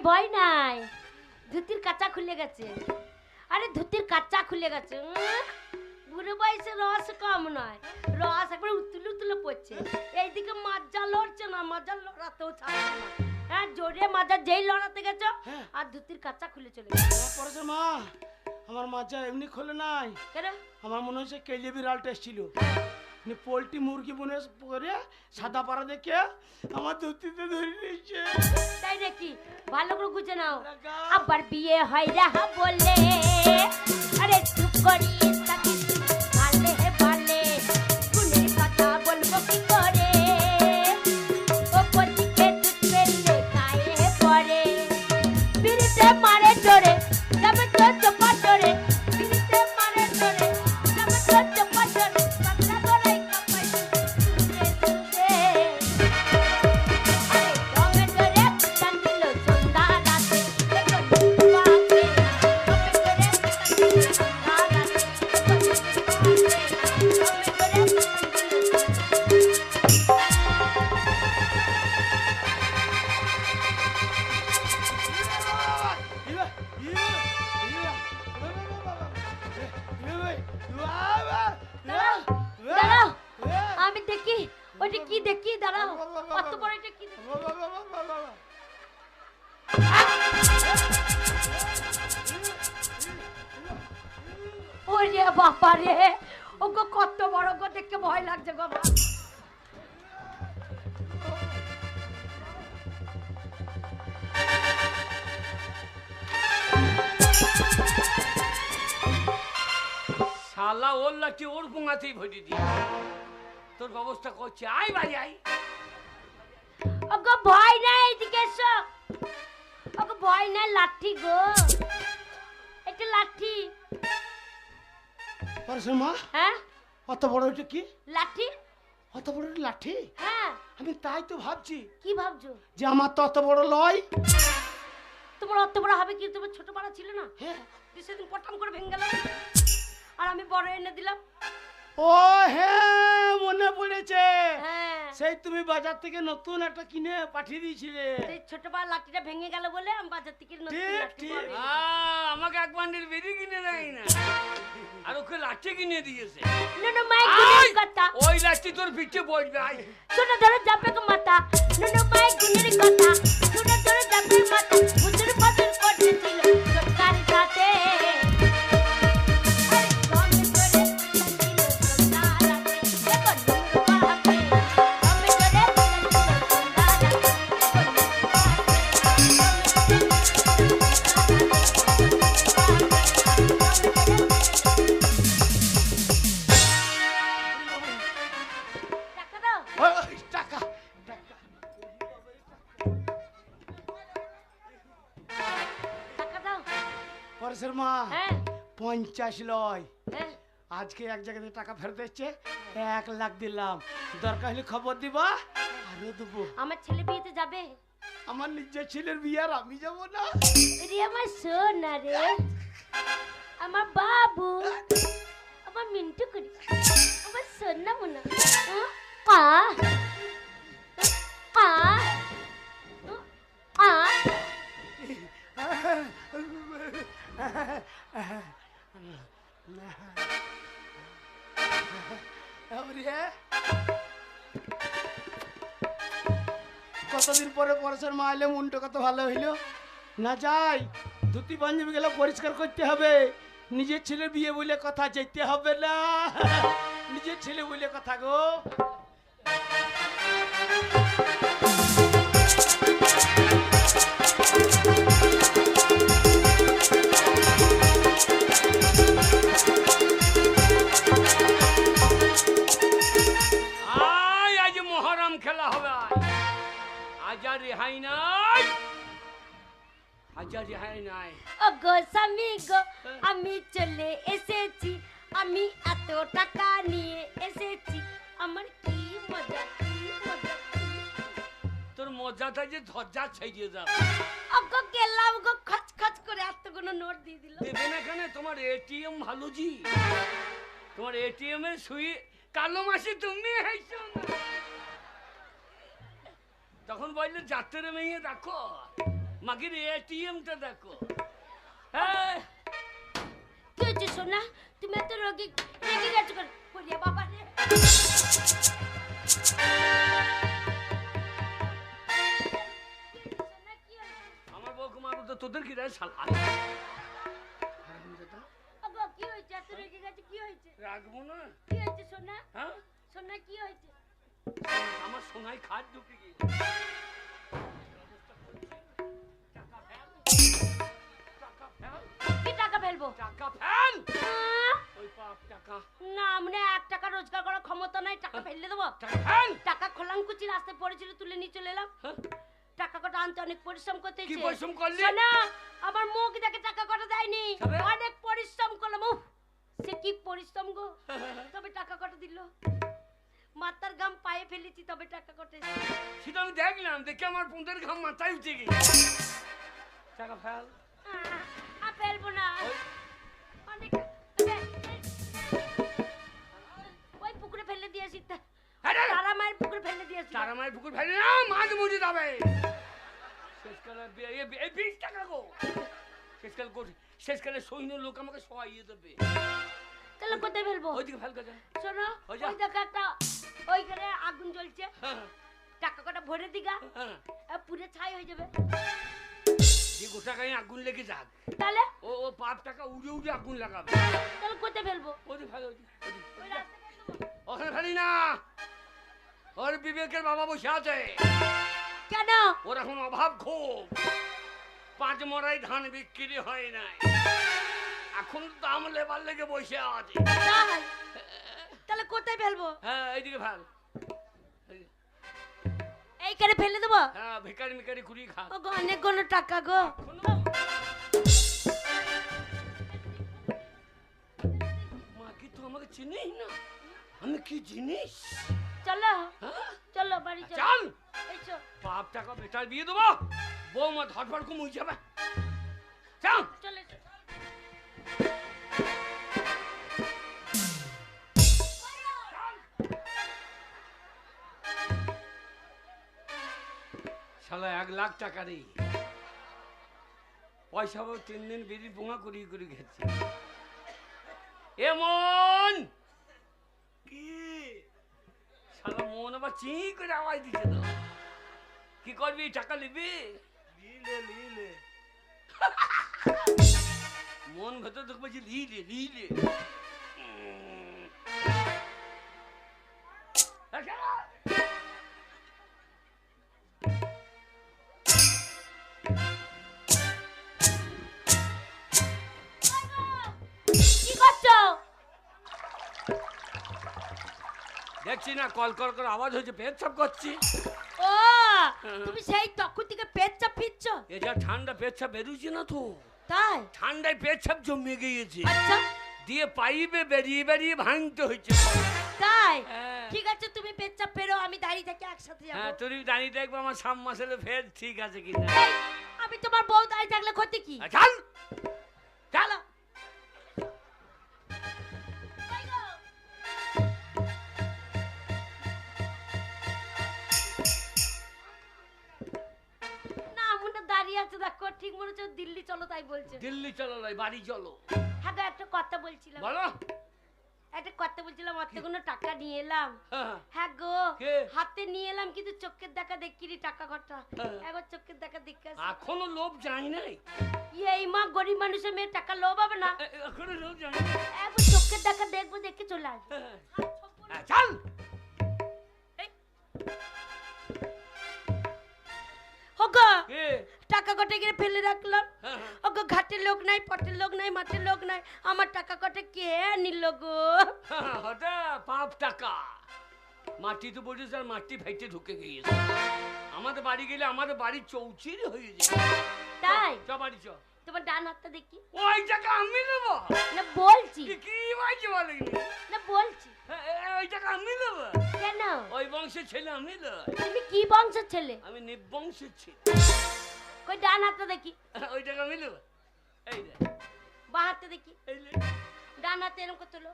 ভয় নাই, ধুতির কাঁচা খুলে গেছে। আরে ধুতির কাঁচা খুলে গেছে। বুড়ো বয়সে রস কম নয়, রস একবার উতুলে উতুলে পড়ছে। এইদিকে মাজা লড়ছে না, মাজা লড়াতেও ছাড়ছে না। হ্যাঁ জোরে মাজা যেই লড়াতে গেছো আর ধুতির কাঁচা খুলে চলে গেছে। পরেশের মা, আমার মাজা এমনি খোলে নাই, কেন? আমার মনে হচ্ছে কেলে বিড়াল টেস্ট ছিল। পোল্ট্রি মুরগি বনে করে সাদা পাড়া দেখে আমার ধুতিতে ধরে নিয়েছে। তাই নাকি? ভালো করে গুছে নাও। আবার বিয়ে হয় রাহা বলে, আরে চুপ করিস তাকে ভালে ভালে গুণের কথা বলবো কি করে? ওপর দিকে দুধ ফেললে গায়ে পড়ে, বিড়িতে মারে জোরে যাবে তো চোপা জোরে, বিড়িতে মারে জোরে যাবে তো চোপা জোরে, পাতলা গলায় কাপাই শুনতে শুনতে। আরে দমে জোরে পিটান দিল সন্ধ্যা রাতে, দেখো ডুবাকে দমে জোরে পিটান দিল সন্ধ্যা রাতে, দেখো ডুবাকে দমে জোরে পিটান দিল। দাঁড়াও, আমি দেখি ওইটা কি দেখি। দাঁড়াও, কত বড় এটা কি দেখি। ওরে বাবা রে, ওগো কত বড় গো, দেখে ভয় লাগছে গো। শালা ওর লাঠি ওর গুঙাতেই ভরি দি। তোর ব্যবস্থা করছে, আয় বাড়ি আয়। ওগো ভয় নাই, এদিকে এসো। ওগো ভয় নাই, লাঠি গো, এটা লাঠি। পরেশের মা, হ্যাঁ অত বড় এটা কি? লাঠি। অত বড় একটা লাঠি? হ্যাঁ। আমি তাই তো ভাবছি কি ভাবছো? যে আমার তো অত বড় লয়। তোমার অত বড় হবে কি? তোমার ছোট পাড়া ছিল না? হ্যাঁ। সেদিন পটাম করে ভেঙে গেল, আর আমি বড় এনে দিলাম। ও হ্যাঁ, মনে পড়েছে। হ্যাঁ, সেই তুমি বাজার থেকে নতুন একটা কিনে পাঠিয়ে দিয়েছিলে। সেই ছোট পাড়া লাঠিটা ভেঙে গেল বলে আমি বাজার থেকে নতুন ঠিক, লাঠি ঠিক। বড় এনেছি। আমাকে এক বান্ডিল বেরি কিনে দেয় না, আর ওকে লাঠি কিনে দিয়েছে। নুনু মাই গুনের কথা, ওই লাঠি তোর পিঠে পড়বে। আয় শুনে ধরে যাবে গো মাথা। নুনু মাই গুনের কথা, শুনে ধরে যাবে মাথা। বুঝুর বদল করতেছিল সরকার সাথে। টাকা টাকা। পরেশের মা, হ্যাঁ 50 লয়। হ্যাঁ, আজকে এক জায়গা থেকে টাকা ফেরত এসছে, 1 লাখ দিলাম। দরকার হলে খবর দিবা, আরো দেবো। আমার ছেলে বিয়েতে যাবে? আমার নিজের ছেলের বিয়ে আর আমি যাবো না? রে আমার সোনা রে, আমার বাবু, আমার মিন্টু করি, আমার সোনা মোনা। আ আ আ কতদিন পরে পরেশের মা এলে, মনটা কত ভালো হইলো। না যাই, ধুতি পাঞ্জাবি গেলে পরিষ্কার করতে হবে। নিজের ছেলে বিয়ে বলে কথা, যেতে হবে না। নিজের ছেলে বলে কথা গো। আয়, আজ মহরম খেলা হবে। আজ আর রেহাই নাই, আজ আর রেহাই নাই। ও গো স্বামী গো, আমি চলে এসেছি, আমি এত টাকা নিয়ে এসেছি, আমার কি মজা কি মজা। তোর মজাটা যে ধজ্জা ছেড়ে যাবে। ও গো গেলাম গো, খচ খচ করে এতগুলো নোট দিয়ে দিল। দেবে না কেন? তোমার এটিএম ভালো জি, তোমার এটিএম এর সুই কালো মাসে তুমি হাইছো না। তখন বললে যাত্রা মেয়ে দেখো, মাগির এটিএমটা দেখো। হ্যাঁ কি হয়েছে সোনা? তুমি এত রেগে গেছো কেন? বলিয়া বাবা রে। সোনা, কি হয়েছে? আমার বউকে মারবো তো তোদের কি রে শালা? ওগো, কি হয়েছে? এত রেগে গেছো, কি হয়েছে? রাখবো না। কি হয়েছে সোনা? হ্যাঁ সোনা, কি হয়েছে? আমার সোনায় খাট ঢুকে গিয়েছে। টাকা ফেল, টাকা ফেল, কি টাকা ফেলবো? টাকা ফেল। আহ, ওই পাপ টাকা, না, মানে 1 টাকা রোজগার করার ক্ষমতা নাই, টাকা ফেললে দেবো? টাকা ফেল। টাকা খোলাঙ্কুচি রাস্তায় পড়েছিল, তুলে নিয়ে চলে এলাম। হ্যাঁ? টাকা কটা আনতে অনেক পরিশ্রম করতে কি হয়েছে। পরিশ্রম করলি? শোনা, আমার মুখ দেখে টাকা কটা দেয়নি, তবে? অনেক পরিশ্রম করলাম। উফ, সে কি পরিশ্রম গো। তবে টাকা কটা দিল, মাথার ঘাম পায়ে ফেলেছি, তবে টাকা কটা এসেছে। সেটা আমি দেখলাম, দেখে আমার পুঁতের ঘাম মাথায় উঠে গেছে। টাকা ফেল। আর ফেলবো না। ওই- অনেক ওই পুকুরে ফেলে দিয়েছি, আরে, তারা মায়ের পুকুরে ফেলে দিয়েছি। তারা মায়ের পুকুর ফেলে না, মাছ মরে যাবে। শেষকালে এই 20 টাকা গো। শেষকালে সৈন্য লোক আমাকে সহাইয়ে দেবে। তাহলে কোথায় ফেলবো? ওইদিকে ফেল কথা। শোনো, ওই যা। ওই দেখো একটা, ওইখানে আগুন জ্বলছে, হ্যাঁ, টাকা কটা ভরে দিগা, হ্যাঁ। পুরে ছাই হয়ে যাবে। যে গোটা গায়ে আগুন লেগে যাক, তাহলে ও পাপ টাকা উড়ে উড়ে আগুন লাগাবে। তাহলে কোথায় ফেলবো? ওইদিকে ফেল, ওইদিকে। ওই রাস্তায় ফেলবো? ওখানে ফেলি না, ওর বিবেকের বাবা বসে আছে। কেন? ওর এখন অভাব খুব, 5 মরাই ধান বিক্রি হয় নাই, এখন দাম লেবার লেগে বসে আছে। তাই? তাহলে কোথায় ফেলবো? হ্যাঁ এইদিকে ফেল। এইখানে ফেলে দেবো? হ্যাঁ ভিকারি মিকারি কুড়ি খা। ও গো, অনেকগুলো টাকা গো। মা কি তো আমাকে চিনিস না? আমি কি জিনিস? চলো, হ্যাঁ? চলো বাড়ি চলো। চল, এসো। বাপ টাকা বেটার বিয়ে দেবো, বৌমা ধটফট কম হয়ে যাবে। চল। চলে এসো। শালা 1 লাখ টাকা রে, পয়সা 3 দিন বেরি পোঙা করি করি খেয়েছি। এমন কি শালা মন আবার চি করে আওয়াজ দিচ্ছে তো। কি করবি, টাকা নিবি? লিলে মন ভেতর দেখবো যে লিলে লিলে। কি করছো? দেখছি না কল কল করে আওয়াজ হচ্ছে, পেট সব করছি। ও, তুমি সেই তখন থেকে পেচ্ছাপ ফিরছ? এ যা ঠান্ডা পেচ্ছাপ বেরোচ্ছে না তো, তাই? ঠান্ডায় পেচ্ছাপ জমে গিয়েছে, আচ্ছা, দিয়ে পাইপে বেরিয়ে বেরিয়ে ভাঙতে হচ্ছে। তাই? হ্যাঁ। ঠিক আছে, তুমি পেচ্ছাপ ফেরো, আমি দাঁড়িয়ে থেকে একসাথে হ্যাঁ যাবো। তুই দাঁড়িয়ে দেখবো আমার 3 মাস হলে ফের ঠিক আছে কিনা। এই, আমি তোমার বউ দাঁড়িয়ে থাকলে ক্ষতি কি? চল চল। কই গো? না, মনে দাঁড়িয়ে আছে দেখো, ঠিক মনে হচ্ছে দিল্লি চলো তাই বলছে। দিল্লি চলো নয়, বাড়ি চলো। হ্যাঁ গো, একটা কথা বলছিলাম, বলো। একটা কথা বলছিলাম, অতগুলো টাকা নিয়ে এলাম। হ্যাঁ, হ্যাঁ গো, কে? হাতে নিয়ে এলাম, কিন্তু চোখের দেখা দেখিনি টাকা কটা। হ্যাঁ। একবার চোখের দেখা দেখে আসি। এখনো লোভ যাই নাই। এই মা, গরিব মানুষের মেয়ে টাকা লোভ হবে না? এখনো লোভ যাই নাই। একবার চোখের দেখা দেখবো, দেখে চলে আসবো। হ্যাঁ, হ্যাঁ, চল। ওগো, কে? টাকা কটা গিয়ে ফেলে রাখলাম। হ্যাঁ, হ্যাঁ। ওগো, ঘাটের লোক নাই, পটের লোক নাই, মাঠের লোক নাই, আমার টাকা কটা কে নিল গো? হ্যাঁ, হঠাৎ পাপ টাকা মাটি তো বলিস, আর মাটি ভাইতে ঢুকে গিয়েছে। আমাদের বাড়ি গেলে আমাদের বাড়ির চৌচির হয়ে যায়। তাই? চ বাড়ি চ। তোমার ডান হাতটা দেখি। ওই টাকা আমি নেবো? না বলছি, কি হয়েছে বলেনি? না বলছি। ওই টাকা আমি নেবো? কেন? ওই বংশের ছেলে আমি নয়, তুমি কি বংশের ছেলে? আমি নিবংশের ছেলে। কই ডান হাতটা দেখি। ওই টাকা আমি নেবো? এই রে, বাঁ হাতটা দেখি। এই রে, ডান হাতে এরম করতে হলো,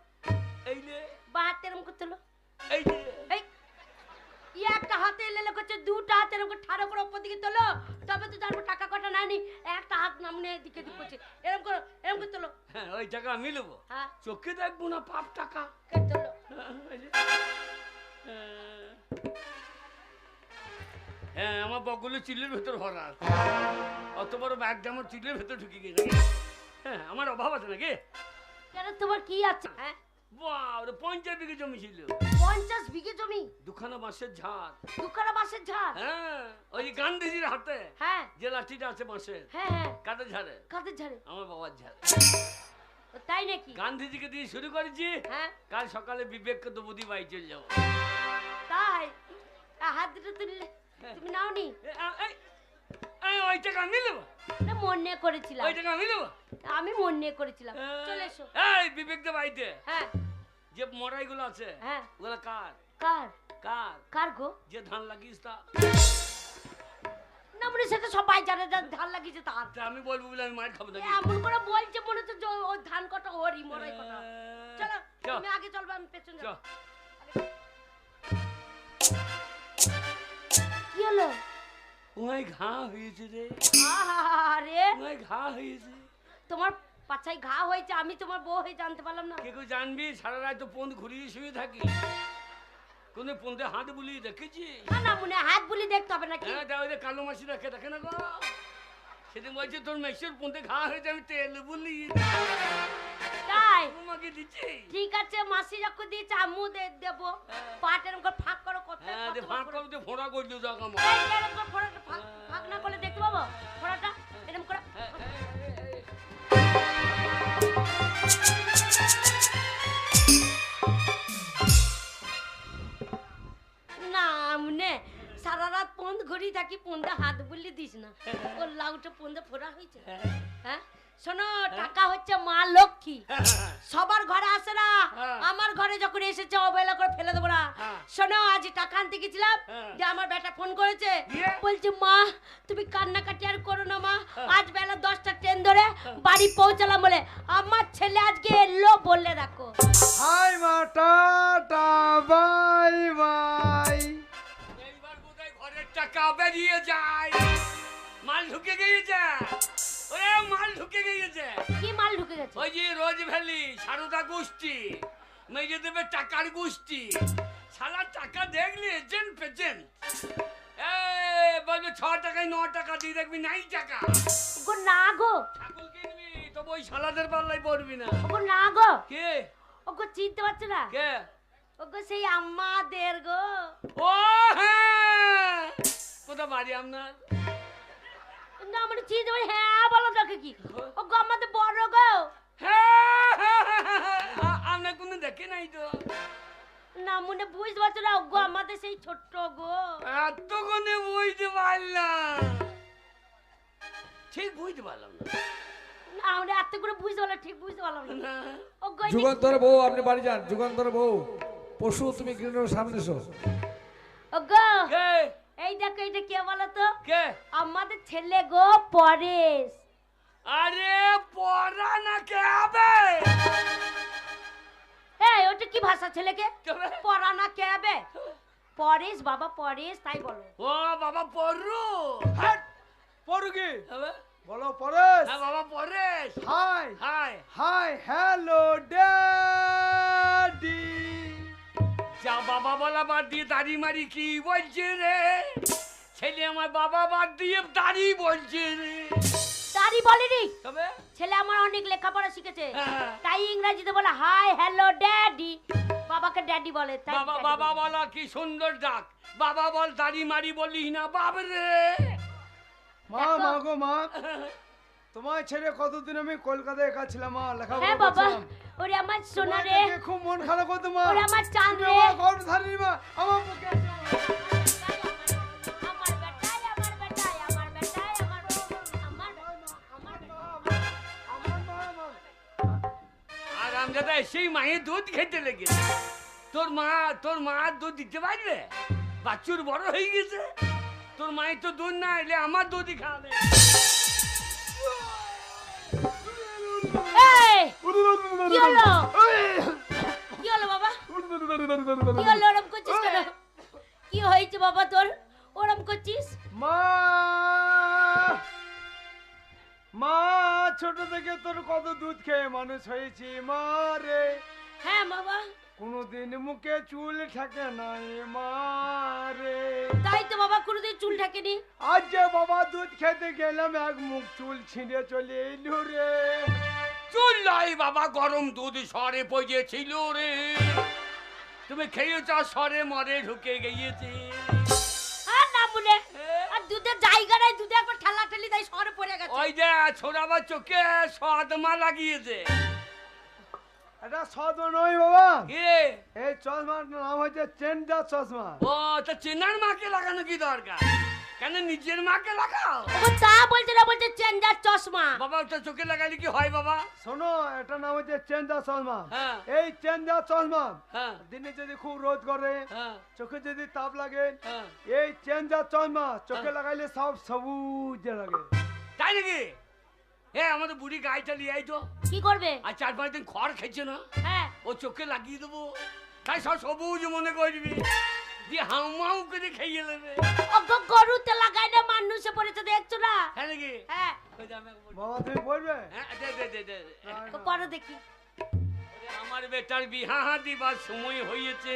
এই রে, বাঁ হাতে এরম করতে হলো। এই রে। এই, একটা হাতে লেলে করছে, দুটো হাতে এরকম ঠাড়ো করে ওপর দিকে তোলো, তবে তো জানবো টাকা কটা নানি। একটা হাত নামনে দিকে দিক করছে, এরকম করে তোলো। হ্যাঁ, ওই টাকা আমি নেবো। হ্যাঁ, চোখে দেখবো না পাপ টাকা। কে তোলো? হ্যাঁ, আমার বগলে চিলের ভেতর ভরা আছে। অত বড় ব্যাগটা আমার চিলের ভেতর ঢুকে গেছে। হ্যাঁ, আমার অভাব আছে নাকি? কেন তোমার কি আছে? হ্যাঁ, 50 বিঘে জমি ছিল। 50 বিঘে জমি, দুখানা বাঁশের ঝাড়। দুখানা বাঁশের ঝাড়। হ্যাঁ, ওই যে গান্ধীজির হাতে হ্যাঁ যে লাঠিটা আছে বাঁশের, হ্যাঁ হ্যাঁ, কাদের ঝাড়ে? কাদের ঝাড়ে? আমার বাবার ঝাড়ে। ও, তাই নাকি? গান্ধীজিকে দিয়ে শুরু করেছি, হ্যাঁ, কাল সকালে বিবেককে তো বুদ্ধি বাড়ি চলে যাবো। তাই হাত দুটো তুললে তুমি নাওনি? ওই টাকা আমি নেবো। না, মনে করেছিলাম, ওই টাকা আমি নেবো। আমি মনে করেছিলাম। চলে এসো। এই বিবেক দা বাড়িতে হ্যাঁ যে মরাইগুলো আছে, হ্যাঁ, ওগুলো কার? কার? কার? কার গো? যে ধান লাগিস তা। না, মানে সেটা সবাই জানে, ধান লাগিয়েছে তার। তা আমি বলবো বলে আমি মার খাবো নাকি? এমন করে বলছে মনে হচ্ছে যে ওই ধান কটা ওরই, মরাই কটা। চলো, চল। তুমি আগে চলবে, আমি পেছন চ। যাবো। কি হলো? ওই ঘা হয়েছে রে, আরে, ওই ঘা হয়েছে। তোমার পাছায় ঘা হয়েছে, আমি তোমার বউ হয়ে জানতে পারলাম না। কে কেউ জানবি? সারা রাত তো পন্দ ঘুরিয়ে শুয়ে থাকি, কোন পন্দে হাত বুলিয়ে দেখেছি? না না, মনে হয় হাত বুলি দেখতে হবে নাকি? হ্যাঁ, ওই যে কালো মাসি দেখে না গো। সেদিন বলছে তোর মেসের পন্দে ঘা হয়েছে, আমি তেল বুলিয়ে তাই তোমাকে দিচ্ছি। ঠিক আছে, মাসি যখন দিয়েছে আম্মু দেবো। পাট এরকম করে ফাঁক করো, কোথায় হ্যাঁ, কত ফাঁক বড় করে তো ফোঁড়া করলো যাক আমার। এই, এরকম করে ফোঁড়াটা ফাঁক না করলে দেখতে পাবো ফোঁড়াটা? এরকম করে না, মনে সারা রাত পন্দ ঘুরি থাকি, পন্দে হাত বুলিয়ে দিস না। ওর লাউটা পন্দে ফোড়া হয়েছে। হ্যাঁ, শোনো, টাকা হচ্ছে মা লক্ষ্মী, সবার ঘরে আসে না। হ্যাঁ। আমার ঘরে যখন এসেছে অবহেলা করে ফেলে দেবো না। হ্যাঁ। শোনো, আজ টাকা আনতে গেছিলাম, হ্যাঁ। যে আমার বেটা ফোন করেছে, দিয়ে? বলছে মা তুমি কান্নাকাটি আর করো না মা, আজ বেলা 10টা ট্রেন ধরে বাড়ি পৌঁছালাম বলে আমার ছেলে আজকে এলো বলে রাখো। হাই মা, টাটা বাই বাই। এইবার বোধহয় ঘরের টাকা বেরিয়ে যায়, মাল ঢুকে গিয়েছে। ওরে মাল ঢুকে গিয়েছে। কি মাল ঢুকে গেছে? ওই যে রোজ ভ্যালি সারদা গোষ্ঠী, মেয়ে দেবে টাকার গোষ্ঠী, সারা টাকা দেখলি এজেন্ট পেজেন্ট। বলবে 6 টাকায় 9 টাকা দিয়ে দেখবি 9 টাকা। গো না গো, ছাগল কিনবি তবে ওই শালাদের পাল্লাই পড়বি না। গো না গো, কে? ওগো চিনতে পারছো না? কে? ওগো সেই আমাদের গো। ও হ্যাঁ, কোথা বাড়ি আপনার? না, মানে চিনতে পারি। হ্যাঁ বলো, দেখে কি? ওগো আমাদের বড় গো। হ্যাঁ, আপনার কোনো দেখে নাই তো। না, মনে বুঝতে পারছো না? ওগো আমাদের সেই ছোট্ট গো। এতক্ষণে বুঝতে পারলাম, ঠিক বুঝতে পারলাম না। না, আমরা এত করে বুঝতে পারলাম, ঠিক বুঝতে পারলাম না। না। ওগো যুগান্তর বউ, আপনি বাড়ি যান। যুগান্তর বউ, পশু তুমি গ্রিনের সামনে এসো। ওগো, কে? এই দেখো, এটা কে বলো তো? কে? আমাদের ছেলে গো, পরেশ। আরে পড়া না কে হবে? এই, ওটা কি ভাষা ছেলেকে? তবে? পড়া না কে হবে? পরেশ বাবা, পরেশ, তাই বলো। ও বাবা পড়ু। হাট, পড়ু কি? হবে? বলো পরেশ। হ্যাঁ বাবা Paresh. Hi hi. Hi, hello daddy. যা বাবা বলা বাদ দিয়ে দাড়ি মারি কি বলছে রে? ছেলে আমার বাবা বাদ দিয়ে দাড়ি বলছে রে। তারই বলেনি, তবে ছেলে আমার অনেক লেখাপড়া শিখেছে, হ্যাঁ। তাই ইংরেজিতে বলে হাই হ্যালো ড্যাডি। বাবাকে ড্যাডি বলে, তাই বাবা daddy বাবা বলে। বলা কি সুন্দর ডাক। বাবা বল দাড়ি মারি বলি না বাবরে। মা, দেখো। মা গো মা, তোমার ছেড়ে কতদিন আমি কলকাতায় একা ছিলাম মা, লেখাপড়া হ্যাঁ বাবা, করছিলাম। ওরে আমার সোনা তোমায় রে, দেখে খুব মন খারাপ হতো মা। ওরে আমার চাঁদ তুমি রে। আমার গর্ভধারিণী মা, আমার বুকে এসো। আমার বেটাই, আমার বেটাই, আমার বেটাই, আমার আমার আমার আমার মা, মা। আর আমজাদা সেই মায়ের দুধ খেতে লেগেছে। তোর মা দুধ দিতে পারবে? বাচ্চুর বড় হয়ে গেছে। তোর মায়ের তো দুধ না এলে আমার দুধই খাবে। এই, কি হলো? কি হলো বাবা? কি হলো, ওরকম করছিস কেন? কি হয়েছে বাবা তোর ওরম করছিস? মা মা ছোট থেকে তোর কত দুধ খেয়ে মানুষ হয়েছি মা রে, হ্যাঁ বাবা, কোনোদিন মুখে চুল থাকে নাই মা রে। তাই তো বাবা, কোনোদিন চুল ঢাকেনি। আজ যে বাবা দুধ খেতে গেলাম এক মুখ চুল ছিঁড়ে চলে এলো রে। চুল নাই বাবা, গরম দুধ সরে পড়েছিল রে, তুমি খেয়েছ সরে মরে ঢুকে গিয়েছে। আর না মনে, আর দুধের জায়গা নাই, দুধে একবার ঠেলা ঠেলি তাই সরে পড়ে গেছে। ওই যে ছোড়াবার চোখে সদমা লাগিয়েছে। এটা সদমা নয় বাবা, কে? এই চশমার নাম হচ্ছে চেঞ্জার চশমা। ও তা চেনার মাকে লাগানো কি দরকার, কেন নিজের মাকে লাগাও। ও তা বলছে না, বলছে চেঞ্জার চশমা। বাবা ওটা চোখে লাগালে কি হয় বাবা? শোনো, এটা নাম হচ্ছে চেঞ্জার চশমা। হ্যাঁ। এই চেঞ্জার চশমা হ্যাঁ দিনে যদি খুব রোদ করে, হ্যাঁ চোখে যদি তাপ লাগে, হ্যাঁ। এই চেঞ্জার চশমা চোখে লাগাইলে সব সবুজ লাগে। তাই নাকি? এ আমাদের বুড়ি গাইটা নিয়ে আই তো, কি করবে? আর 4-5 দিন খড় খেয়েছে না, হ্যাঁ, ও চোখে লাগিয়ে দেবো, তাই সব সবুজ মনে করবি, দিয়ে হাউ করে খেয়ে নেবে। ওগো গরুতে লাগাই না, মানুষে পড়েছে দেখছো না? হ্যাঁ নাকি? হ্যাঁ, ওই যে আমি একবার বলি। বাবা তুমি পড়বে? হ্যাঁ, দে, দে, দে, দে। তো পরে দেখি। ওরে আমার বেটার বিহা দিবার সময় হয়েছে,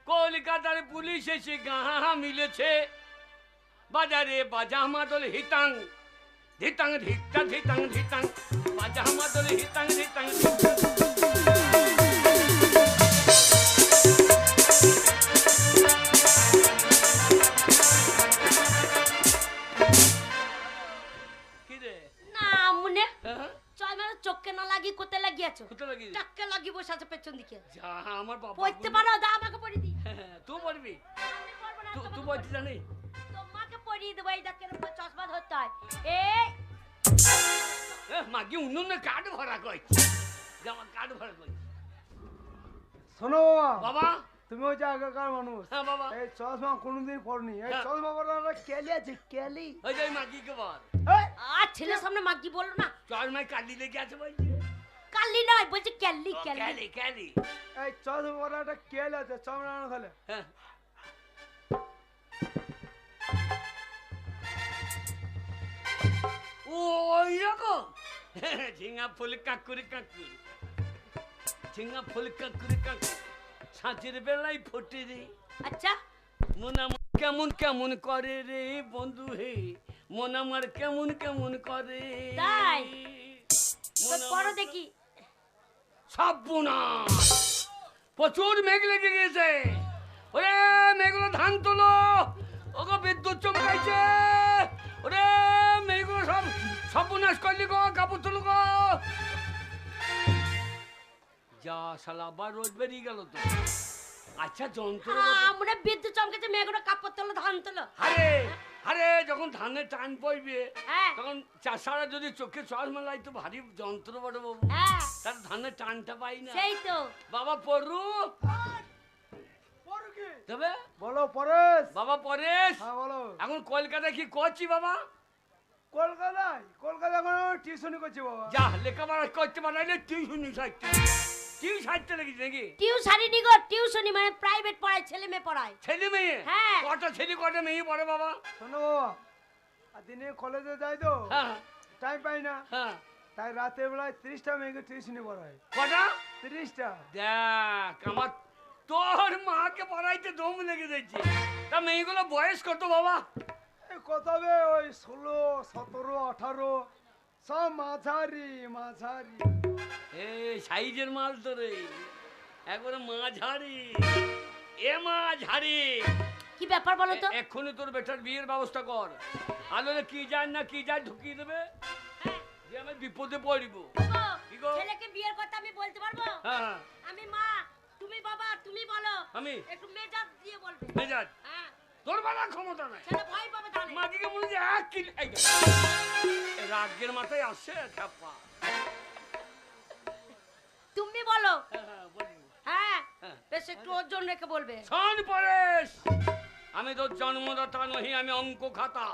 কলকাতার পুলিশ এসে গাহা মিলেছে, বাজারে বাজামা দল হিতাং ধিতাং ধিতা ধিতাং ধিতাং, বাজামা দল হিতাং ধিতাং ধিতাং। কি রে? না মনে, হ্যাঁ? চল মানে চোখে না লাগি, কোথায় লাগিয়েছো? কোথায় লাগিয়ে দিলি? টাক্কে লাগি বসে আছে পেছন দিকে। যা, আমার বাবা পড়তে পারো, দা আমাকে পড়িয়ে দি। হ্যাঁ, তুই পড়বি? আমি পড়বো না, তুই তোমাকে পড়তে জানি? তোমাকে পড়িয়ে দেবো। এই দেখ কেরকম করে চশমা ধরতে হয়। এই মাগি উন্নন কার্ড ভরা কই, আমার কার্ড ভরা কই। শোনো বাবা, বাবা। তুমি হচ্ছে আগেকার মানুষ। হ্যাঁ বাবা। এই চশমা কোনোদিন পড়নি। এই হ্যাঁ। চশমা পড়া কেলি আছে, কেলি। ওই যে মাগিকে বল, এই, আর ছেলের সামনে মাগি বললো না। চল মাই কালি লেগে আছে বলছি। কালি নয়, বলছে ক্যালি ক্যালি। Kelly Kelly. এই চশমা পড়াটা কেলি আছে, চশমা না তাহলে। হ্যাঁ। ওই রকম ঝিঙা ফুল কাকুরি কাকুর, ঝিঙা ফুল কাকুরি কাকুর, সাঁচের বেলায় ফোটে রে, আচ্ছা, মন আমার কেমন কেমন করে রে বন্ধু হে, মন আমার কেমন কেমন করে। তাই? মন তো আমার- পড়ো দেখি। সর্বনাশ, প্রচুর মেঘ লেগে গেছে। ওরে মেঘগুলো ধান তোলো, ওগো বিদ্যুৎ চমকাইছে, ওরে মেঘগুলো সব সর্বনাশ করলি গো, কাপড় তুলো গো। যা শালা, আবার রোদ বেরিয়ে গেল তো। আচ্ছা যন্ত্র, আমরা বিদ্যুৎ চমকেছে, মেয়েগুলো কাপড় তোলো, ধান তোলো। আরে আরে যখন ধানের টান পড়বে, হ্যাঁ। তখন চাষারা যদি চোখে চশমা লাই তো ভারী যন্ত্র বড় বাবু, হ্যাঁ, তার ধানের টানটা পাই না। সেই তো। বাবা পড়ু পড়ো কি? তবে, বলো পরেশ। বাবা পরেশ, হ্যাঁ বলো। এখন কলকাতায় কি করছি বাবা? কলকাতায়, কলকাতায় এখন টিউশনি করছি বাবা। যা লেখাপড়া করতে পারাইলে টিউশনি সাইতে, টিউ সাইতে লেগেছে নাকি? টিউশনি নিগো, টিউশনি মানে প্রাইভেট পড়ায়, ছেলে মেয়ে পড়ায়। ছেলে মেয়ে? হ্যাঁ। কটা ছেলে কটা মেয়ে পড়ে বাবা? শোনো বাবা, আর দিনে কলেজে যাই তো হ্যাঁ টাইম পাই না, হ্যাঁ। তাই রাতের বেলায় 30টা মেয়েকে টিউশনি পড়াই। কটা? 30টা। দেখ আমার তোর মাকে পড়াইতে দম লেগে যাচ্ছে, তা মেয়েগুলো বয়স কত বাবা? এই কত হবে, ওই 16, 17, 18, সব মাঝারি মাঝারি। এই সাইজের মাল তো রে, একবারে মাঝারি, এ মাঝারি। কি ব্যাপার বলো তো? এক্ষুনি তোর বেটার বিয়ের ব্যবস্থা কর, আলোরে কি যায় না কি যায় ঢুকিয়ে দেবে, হ্যাঁ। যে আমি বিপদে পড়ব। গো, কি গো? ছেলেকে বিয়ের কথা আমি বলতে পারবো? হ্যাঁ আমি মা, তুমি বাবা, তুমি বলো। আমি একটু মেজাজ দিয়ে বলবে। মেজাজ, হ্যাঁ, তোর বলার ক্ষমতা নাই। ছেলে ভয় পাবে তাহলে। মাগিকে মনে যে এক কিল রাগের মাথায় আসছে ঠাপ্পা। তুমি বলো। হ্যাঁ, বলি। হ্যাঁ, হ্যাঁ। বেশ একটু ওজন রেখে বলবে। শোন পরেশ, আমি তোর জন্মদাতা নহি, আমি অঙ্ক খাতা।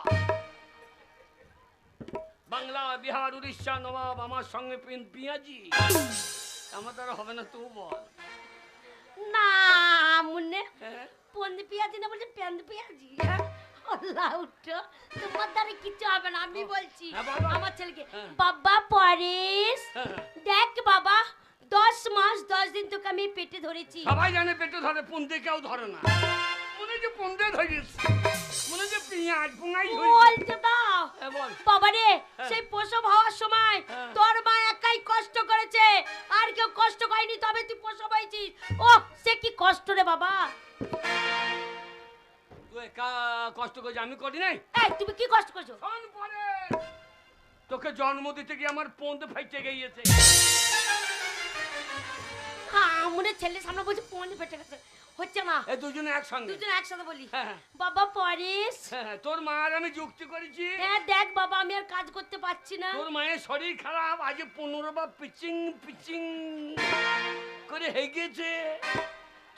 বাংলা, বিহার, উড়িষ্যা নবাব আমার সঙ্গে পিয়াজি, আমার দ্বারা হবে না, তুই বল। না মুন্নে, হ্যাঁ? পন্দি পেঁয়াজি না বলছে প্যান পেঁয়াজি। আল্লাহ উঠো, তোমার দ্বারা কিচ্ছু হবে না, আমি বলছি হ্যাঁ, বাবা। আমার ছেলেকে। হ্যাঁ। বাবা পরেশ, হ্যাঁ। দেখ বাবা 10 মাস 10 দিন তোকে আমি পেটে ধরেছি। সবাই জানে পেটে ধরে, পুন্দে কেউ ধরে না। মনে যে পুন্দে ধরিস, মনে যে পেঁয়াজ পুঙ্গাই ধরিস। বলতে দাও হ্যাঁ, বল। বাবা রে, হ্যাঁ। সেই প্রসব হওয়ার সময় হ্যাঁ। তোর মা একাই কষ্ট করেছে, আর কেউ কষ্ট করেনি, তবে তুই প্রসব হয়েছিস। ও সে কি কষ্ট রে বাবা। তুই একা কষ্ট করছিস, আমি করি নাই। এই তুমি কি কষ্ট করছো? শোন পরে, তোকে জন্ম দিতে গিয়ে আমার পোঁদ ফাইটে গিয়েছে। হ্যাঁ, মনে ছেলের সামনে বলছে পৌনে পেটে গেছে, হচ্ছে না। এই দুজনে একসঙ্গে। দুজন একসাথে বলি। হ্যাঁ। বাবা পরেশ, হ্যাঁ, তোর মা আর আমি যুক্তি করেছি। হ্যাঁ দেখ বাবা, আমি আর কাজ করতে পারছি না। তোর মায়ের শরীর খারাপ, আজ 15 বার পিচিং পিচিং করে হেগেছে।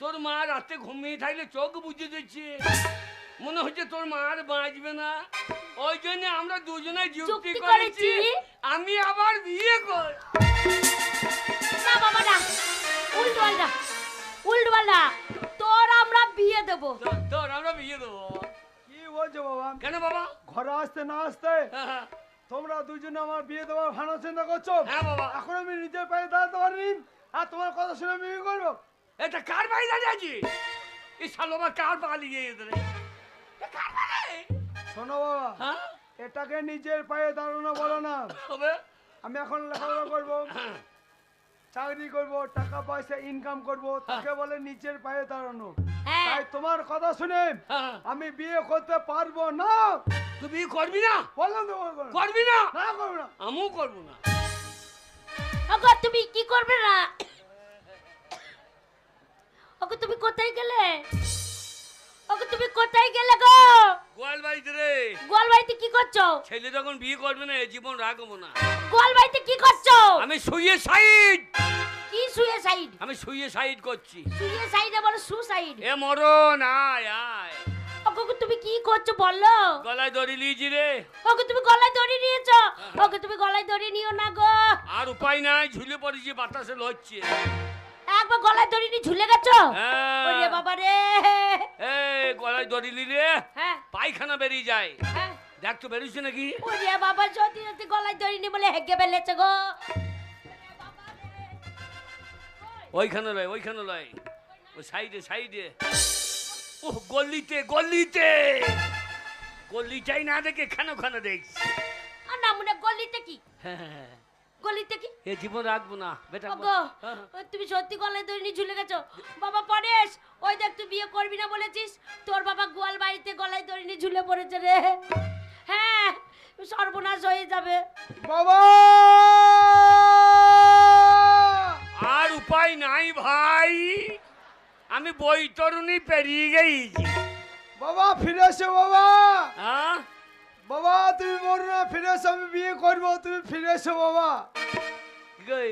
তোর মা রাতে ঘুমিয়ে থাকলে চোখ বুঝে দিচ্ছে, মনে হচ্ছে তোর মা আর বাঁচবে না। ওই জন্য আমরা দুজনে যুক্তি যুক্তি করেছি, করেছি। আমি আবার বিয়ে কর। না বাবা না, উল্টোপাল্টা উল্টোপাল্টা, তোর আমরা বিয়ে দেবো। তোর আমরা বিয়ে দেবো। কি বলছো বাবা? কেন বাবা? ঘরে আসতে না আসতে হ্যাঁ, হ্যাঁ। তোমরা দুজনে আমার বিয়ে দেওয়ার ভালো চিন্তা করছো। হ্যাঁ বাবা। এখন আমি নিজের পায়ে দাঁড়াতে পারিনি, আর তোমার কথা শুনে আমি বিয়ে করবো? এটা কার বাড়ি দাঁড়িয়েছি? এই শালোবা কার পালিয়ে গিয়ে রে? এ কার বাড়ি? শোনো বাবা, হ্যাঁ? এটাকে নিজের পায়ে দাঁড়ানো বলো না। হবে? আমি এখন লেখাপড়া করবো, হ্যাঁ। চাকরি করব, টাকা পয়সা ইনকাম করব, তাকে বলে নিজের পায়ে দাঁড়ানো। হ্যাঁ। তাই তোমার কথা শুনে হ্যাঁ। আমি বিয়ে করতে পারবো না। তুই বিয়ে করবি না? বললাম তো করবো না। করবি না? না, করবো না। আমিও করবো না। ওগো তুমি কি করবে না? ওগো তুমি কোথায় গেলে? ওগো তুমি কোথায় গেলে গো? গোয়াল বাড়িতে রে। গোয়াল বাড়িতে কি করছো? ছেলে যখন বিয়ে করবে না, এ জীবন রাখবো না। গোয়াল বাড়িতে কি করছো? আমি শুয়ে সাইড। কি শুয়ে সাইড? আমি শুয়ে সাইড করছি। শুয়ে সাইডে বলো সুসাইড। এ মরণ, আয় আয়। ওগো তুমি কি করছো বলো? গলায় দড়ি লিয়েছি রে। ওগো তুমি গলায় দড়ি নিয়েছো? ওগো তুমি গলায় দড়ি নিও না গো। আর উপায় নাই, ঝুলে পড়েছি, বাতাসে লড়ছে। একবার গলায় দড়ি নিয়ে ঝুলে গেছো? হ্যাঁ। ওরে বাবা রে। এ গলায় দড়ি লিলে হ্যাঁ পায়খানা বেরিয়ে যায়। হ্যাঁ। দেখ তো বেরিয়েছে নাকি? ওরে বাবা, সত্যি সত্যি গলায় দড়ি নিয়ে বলে হেগে ফেলেছে গো। ওইখানে লয়, ওইখানে লয়, ওই সাইডে সাইডে। ও গলিতে গলিতে, গলিটাই না দেখে খানো খানো দেখছি। আর না মনে গলিতে কি? হ্যাঁ, গলিতে কি? এ জীবন রাখবো না বেটা। ওগো হ্যাঁ। তুমি সত্যি গলায় দড়ি নিয়ে ঝুলে গেছো? বাবা পরেশ, ওই দেখ তুই বিয়ে করবি না বলেছিস, তোর বাবা গোয়াল বাড়িতে গলায় দড়ি নিয়ে ঝুলে পড়েছে রে। হ্যাঁ, সর্বনাশ হয়ে যাবে। বাবা, আর উপায় নাই ভাই, আমি বৈতরণী পেরিয়ে গেছি। বাবা ফিরে এসো বাবা। হ্যাঁ, বাবা তুমি বলো না, ফিরে এসো, আমি বিয়ে করবো, তুমি ফিরে এসো বাবা। গই,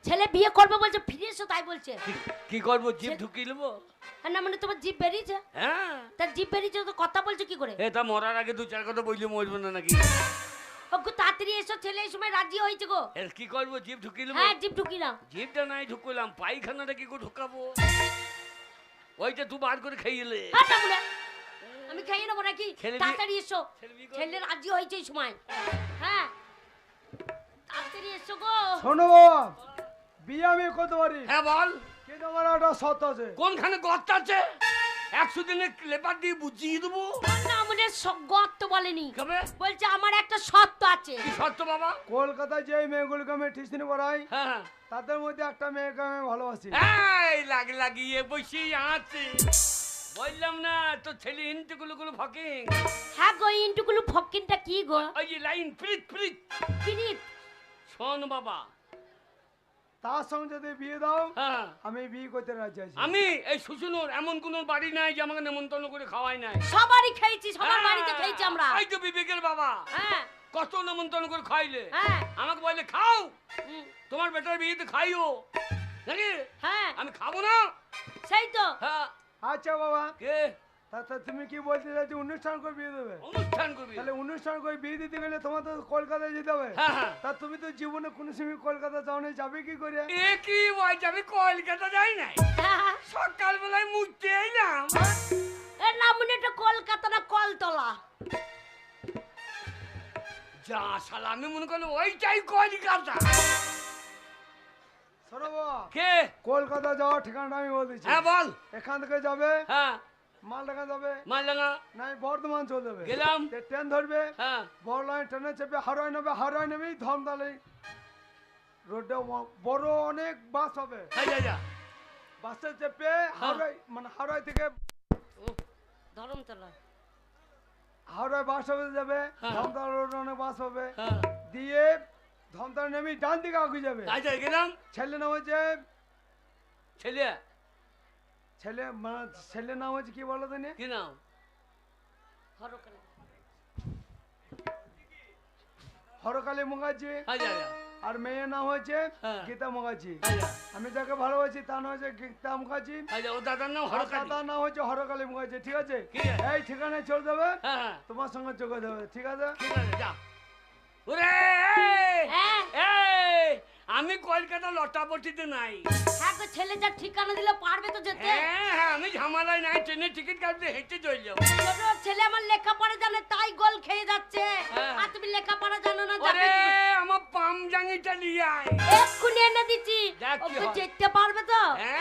ছেলে বিয়ে করবে বলছে, ফিরে এসো তাই বলছে। কি করবো, জিভ ঢুকিয়ে নেবো? আর না মানে তোমার জিভ বেরিয়েছে? হ্যাঁ। তার জিভ বেরিয়েছে তো কথা বলছো কি করে? এ তা মরার আগে দু চার কথা বললে মরবে না নাকি? ওগো তাড়াতাড়ি এসো, ছেলে এই সময় রাজি হয়েছে গো। এর কি করবো, জিভ ঢুকিয়ে নেবো? হ্যাঁ জিভ ঢুকি না। জিভটা নাই ঢুকলাম, পায়খানাটা কি করে ঢুকাবো? ওইটা তুই বার করে খাইলে। আর না বলে আমি খাইয়ে নেবো নাকি? ছেলে বিয়ে- তাড়াতাড়ি এসো, ছেলে বিয়ে করবে? ছেলে রাজি হয়েছে এই সময়। হ্যাঁ তাড়াতাড়ি এসো গো। শোনো বাবা, বিয়ে আমি করতে পারি, হ্যাঁ বল, কিন্তু আমার একটা শর্ত আছে। কোনখানে গর্ত আছে? 100 দিনে লেবার দিয়ে বুঝিয়ে দেবো। না মানে গর্ত বলেনি, কবে? বলছে আমার একটা শর্ত আছে। কি শর্ত বাবা? কলকাতায় যে মেয়েগুলোকে আমি টিউশনি পড়াই, হ্যাঁ, তাদের মধ্যে একটা মেয়েকে আমি ভালোবাসি। এই লাগিয়ে বসে আছে। বললাম না তো ছেলে ইন্টুগুলো ফকিং। হ্যাঁ গো, ইন্টুগুলো ফকিনটা কি গো? ওই যে লাইন প্রিত প্রিত। পিরিত। শোন বাবা, তার সঙ্গে যদি বিয়ে দাও, হ্যাঁ, আমি বিয়ে করতে রাজি আছি। আমি এই শুশুনোর এমন কোন বাড়ি নাই যে আমাকে নেমন্তন্ন করে খাওয়াই নাই। সবারই খেয়েছি, সবার বাড়িতে খেয়েছি আমরা। এই তো বিবেকের বাবা হ্যাঁ কত নেমন্তন্ন করে খাইলে, হ্যাঁ আমাকে বলে খাও, হুম, তোমার বেটার বিয়েতে খাইও নাকি? হ্যাঁ আমি খাবো না। সেই তো। হ্যাঁ। আচ্ছা বাবা, কে? তা তুমি কি বলতে চাইছো অনুষ্ঠান করে বিয়ে দেবে? অনুষ্ঠান করবি? তাহলে অনুষ্ঠান করে বিয়ে দিতে গেলে তোমার তো কলকাতায় যেতে হবে। হ্যাঁ হ্যাঁ। তা তুমি তো জীবনে কোনো সময় কলকাতা যাও না, যাবে কি করে? এ কি বলছে, আমি কলকাতা যাই নাই, হ্যাঁ, সকালবেলায় মুড়তে এলাম। এর নাম মনে এটা কলকাতা না কলতলা? যা শালা, আমি মনে করলাম ওইটাই কলকাতা। শোনো বাবা, কে? কলকাতা যাওয়ার ঠিকানাটা আমি বলে দিচ্ছি। হ্যাঁ বল। এখান থেকে যাবে হ্যাঁ, মালডাঙ্গা যাবে, মালডাঙ্গা নাই বর্ধমান চলে যাবে। গেলাম। ট্রেন ধরবে, হ্যাঁ বড় লাইন ট্রেনে চেপে হাওড়ায় নেবে, হাওড়ায় নেবেই ধমদালে রোডে বড় অনেক বাস হবে। হ্যাঁ যা যা। বাসে চেপে হাওড়ায়, মানে হাওড়ায় থেকে ধরমতলা। হাওড়ায় বাস হবে যাবে, হ্যাঁ। ধমদাল রোডে অনেক বাস হবে, হ্যাঁ দিয়ে ধমদাল নেমে ডান দিকে আগে যাবে। আচ্ছা গেলাম। ছেলে নাম হচ্ছে, ছেলে ছেলে মানে ছেলের নাম হচ্ছে কি বলো তুমি? কি নাম? হরকাল। হরকালী মুখার্জি। হ্যাঁ যা যা। আর মেয়ের নাম হচ্ছে হ্যাঁ। গীতা মুখার্জি। হ্যাঁ যা। আমি যাকে ভালোবাসি তার নাম হচ্ছে গীতা মুখার্জি। হ্যাঁ যা। ও দাদার নাম আর হরকালি। তার নাম হচ্ছে হরকালী মুখার্জি। ঠিক আছে, ঠিক আছে। এই ঠিকানায় চলে যাবে, হ্যাঁ হ্যাঁ তোমার সঙ্গে যোগাযোগ হবে। ঠিক আছে? ঠিক আছে যা। ওরে এই, হ্যাঁ এই, আমি কলকাতা লটাপটিতে নাই। হ্যাঁ গো, ছেলে যা ঠিকানা দিলে পারবে তো যেতে। হ্যাঁ হ্যাঁ, আমি ঝামেলায় নাই, ট্রেনের টিকিট কাটতে হেঁটে চলে যাবো। ছোট ছেলে আমার লেখাপড়া জানে তাই গোল খেয়ে যাচ্ছে। হ্যাঁ। আর তুমি লেখাপড়া জানো না, যাবে ওরে কি করে? আমার পাম জাঙ্গিটা নিয়ে আয়। এক্ষুনি এনে দিচ্ছি। দেখ কি ওকে হয়। যেতে পারবে তো? হ্যাঁ